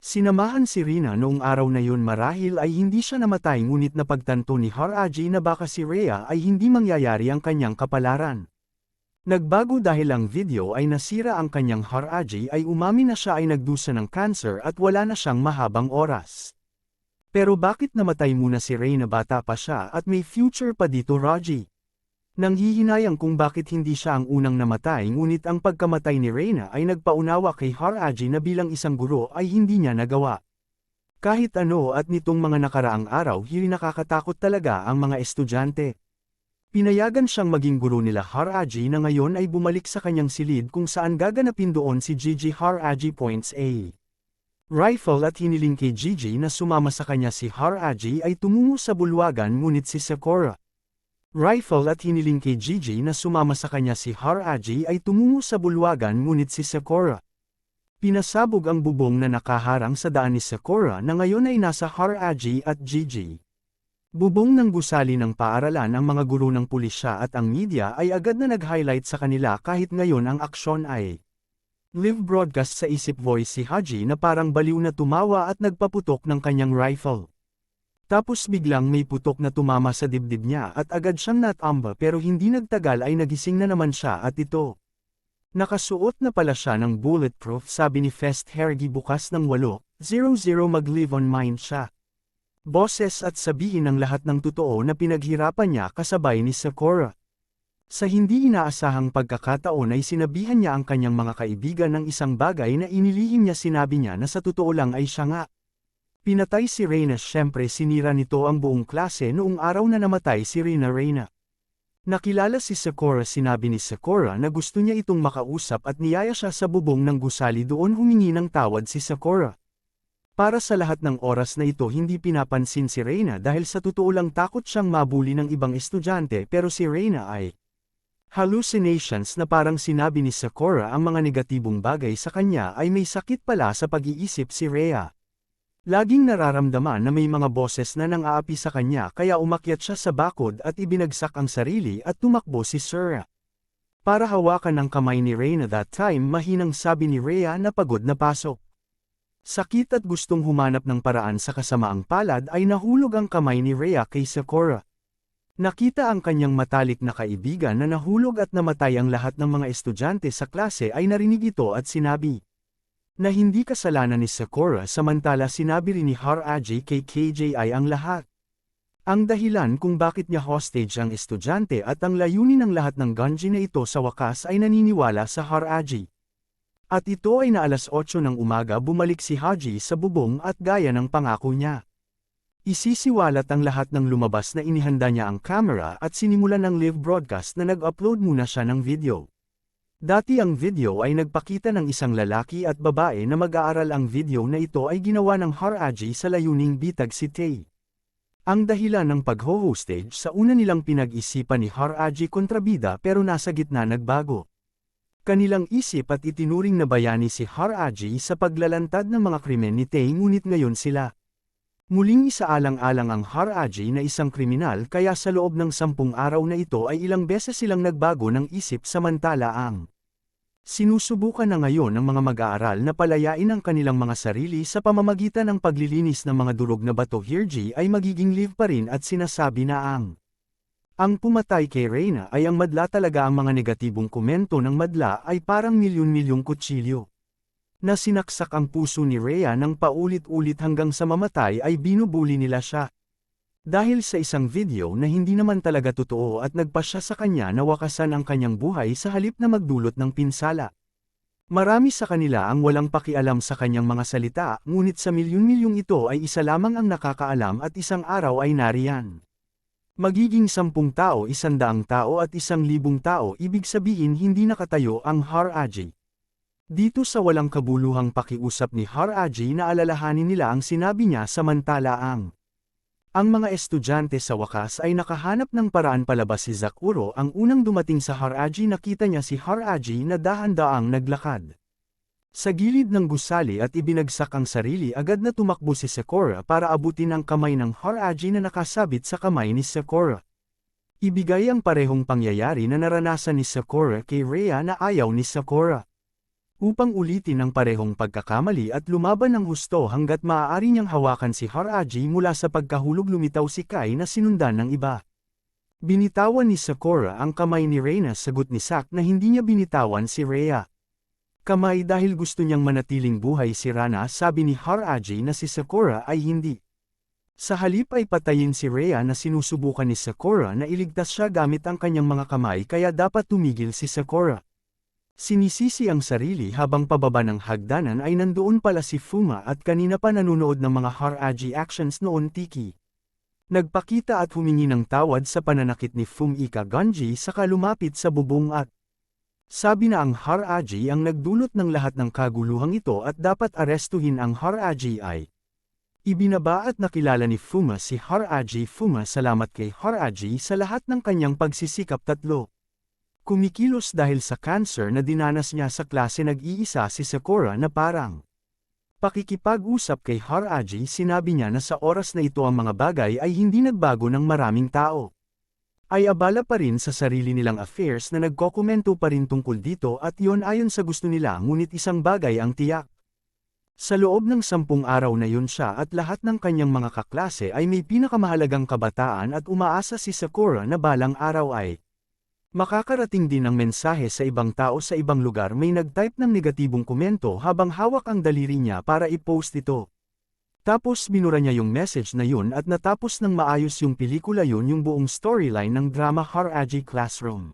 Sinamahan si Reina noong araw na yun marahil ay hindi siya namatay ngunit napagtanto ni Haraji na baka si Rhea ay hindi mangyayari ang kanyang kapalaran. Nagbago dahil ang video ay nasira ang kanyang Haraji ay umamin na siya ay nagdusa ng cancer at wala na siyang mahabang oras. Pero bakit namatay muna si Reina bata pa siya at may future pa dito Raji? Nanghihinayang kung bakit hindi siya ang unang namatay ngunit ang pagkamatay ni Reina ay nagpaunawa kay Haraji na bilang isang guro ay hindi niya nagawa. Kahit ano at nitong mga nakaraang araw hindi nakakatakot talaga ang mga estudyante. Pinayagan siyang maging guro nila Haraji na ngayon ay bumalik sa kanyang silid kung saan gaganapin doon si Gigi. Haraji points a rifle at hiniling kay Gigi na sumama sa kanya si Haraji ay tumungo sa bulwagan ngunit si Sakura. Rifle at hiniling kay Gigi na sumama sa kanya si Haraji ay tumungo sa bulwagan ngunit si Sakura. Pinasabog ang bubong na nakaharang sa daan ni Sakura na ngayon ay nasa Haraji at Gigi. Bubong ng gusali ng paaralan ang mga guro ng pulisya at ang media ay agad na nag-highlight sa kanila kahit ngayon ang aksyon ay live broadcast sa isip voice si Haji na parang baliw na tumawa at nagpaputok ng kanyang rifle. Tapos biglang may putok na tumama sa dibdib niya at agad siyang natamba pero hindi nagtagal ay nagising na naman siya at ito. Nakasuot na pala siya ng bulletproof sabi ni Fest Hergy bukas ng 8:00 mag-live on mine siya. Boses at sabihin ang lahat ng totoo na pinaghirapan niya kasabay ni Sakura. Sa hindi inaasahang pagkakataon ay sinabihan niya ang kanyang mga kaibigan ng isang bagay na inilihim niya sinabi niya na sa totoo lang ay siya nga. Pinatay si Reina syempre sinira nito ang buong klase noong araw na namatay si Reina. Nakilala si Sakura sinabi ni Sakura na gusto niya itong makausap at niyaya siya sa bubong ng gusali doon humingi ng tawad si Sakura. Para sa lahat ng oras na ito hindi pinapansin si Reina dahil sa totoo lang takot siyang mabuli ng ibang estudyante pero si Reina ay hallucinations na parang sinabi ni Sakura ang mga negatibong bagay sa kanya ay may sakit pala sa pag-iisip si Rhea. Laging nararamdaman na may mga boses na nang-aapi sa kanya kaya umakyat siya sa bakod at ibinagsak ang sarili at tumakbo si Sura. Para hawakan ang kamay ni Reina that time mahinang sabi ni Rhea na pagod na pasok. Sakit at gustong humanap ng paraan sa kasamaang palad ay nahulog ang kamay ni Rhea kay Sakura. Nakita ang kanyang matalik na kaibigan na nahulog at namatay ang lahat ng mga estudyante sa klase ay narinig ito at sinabi. Na hindi kasalanan ni Sakura samantala sinabi rin ni Haraji kay KJI ang lahat. Ang dahilan kung bakit niya hostage ang estudyante at ang layunin ng lahat ng Gunji na ito sa wakas ay naniniwala sa Haraji. At ito ay na alas 8 ng umaga bumalik si Haji sa bubong at gaya ng pangako niya. Isisiwalat ang lahat ng lumabas na inihanda niya ang camera at sinimulan ng live broadcast na nag-upload muna siya ng video. Dati ang video ay nagpakita ng isang lalaki at babae na mag-aaral. Ang video na ito ay ginawa ng Haraji sa layuning bitag si Tae. Ang dahilan ng pag-hostage sa una nilang pinag-isipan ni Haraji kontrabida pero nasa gitna nagbago. Kanilang isip at itinuring na bayani si Haraji sa paglalantad ng mga krimen ni Tae ngunit ngayon sila. Muling isaalang-alang ang Haraji na isang kriminal kaya sa loob ng 10 araw na ito ay ilang beses silang nagbago ng isip samantala ang sinusubukan na ngayon ng mga mag-aaral na palayain ang kanilang mga sarili sa pamamagitan ng paglilinis ng mga durog na bato. Hirji ay magiging live pa rin at sinasabi na ang pumatay kay Reina ay ang madla talaga. Ang mga negatibong komento ng madla ay parang milyon-milyong kutsilyo. Na sinaksak ang puso ni Rhea ng paulit-ulit hanggang sa mamatay ay binubuli nila siya. Dahil sa isang video na hindi naman talaga totoo at nagpa siya sa kanya na wakasan ang kanyang buhay sa halip na magdulot ng pinsala. Marami sa kanila ang walang pakialam sa kanyang mga salita, ngunit sa milyon-milyong ito ay isa lamang ang nakakaalam at isang araw ay nariyan. Magiging 10 tao, 100 tao at 1,000 tao, ibig sabihin hindi nakatayo ang Haraji. Dito sa walang kabuluhang pakiusap ni Haraji na alalahanin nila ang sinabi niya samantala ang mga estudyante sa wakas ay nakahanap ng paraan palabas. Si Zakuro ang unang dumating sa Haraji. Nakita niya si Haraji na dahan-daang naglakad sa gilid ng gusali at ibinagsak ang sarili. Agad na tumakbo si Sakura para abutin ang kamay ng Haraji na nakasabit sa kamay ni Sakura. Ibigay ang parehong pangyayari na naranasan ni Sakura kay Rhea na ayaw ni Sakura. Upang ulitin ang parehong pagkakamali at lumaban ng husto hanggat maaari niyang hawakan si Haraji mula sa pagkahulog, lumitaw si Kai na sinundan ng iba. Binitawan ni Sakura ang kamay ni Reina. Sagot ni Sak na hindi niya binitawan si Rhea. Kamay dahil gusto niyang manatiling buhay si Rana. Sabi ni Haraji na si Sakura ay hindi. Sa halip ay patayin si Rhea na sinusubukan ni Sakura na iligtas siya gamit ang kanyang mga kamay kaya dapat tumigil si Sakura. Sinisisi ang sarili habang pababa ng hagdanan ay nandoon pala si Fuma at kanina pa nanunood ng mga Haraji actions noon. Tiki nagpakita at humingi ng tawad sa pananakit ni Fumika Gunji saka lumapit sa bubong at sabi na ang Haraji ang nagdulot ng lahat ng kaguluhang ito at dapat arestuhin. Ang Haraji ay ibinaba at nakilala ni Fuma si Haraji. Fuma, salamat kay Haraji sa lahat ng kanyang pagsisikap. 3. Kumikilos dahil sa cancer na dinanas niya sa klase. Nag-iisa si Sakura na parang pakikipag-usap kay Haraji. Sinabi niya na sa oras na ito ang mga bagay ay hindi nagbago ng maraming tao. Ay abala pa rin sa sarili nilang affairs na nagkokomento pa rin tungkol dito at yon ayon sa gusto nila, ngunit isang bagay ang tiyak. Sa loob ng 10 araw na yun siya at lahat ng kanyang mga kaklase ay may pinakamahalagang kabataan at umaasa si Sakura na balang araw ay makakarating din ang mensahe sa ibang tao sa ibang lugar. May nag-type ng negatibong komento habang hawak ang daliri niya para i-post ito. Tapos binura niya yung message na yun at natapos ng maayos yung pelikula. Yun yung buong storyline ng drama Haraji Classroom.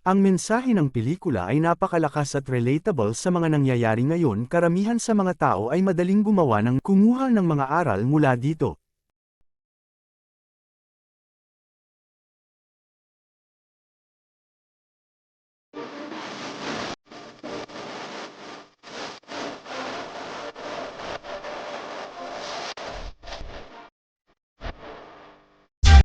Ang mensahe ng pelikula ay napakalakas at relatable sa mga nangyayari ngayon. Karamihan sa mga tao ay madaling gumawa ng kumuha ng mga aral mula dito.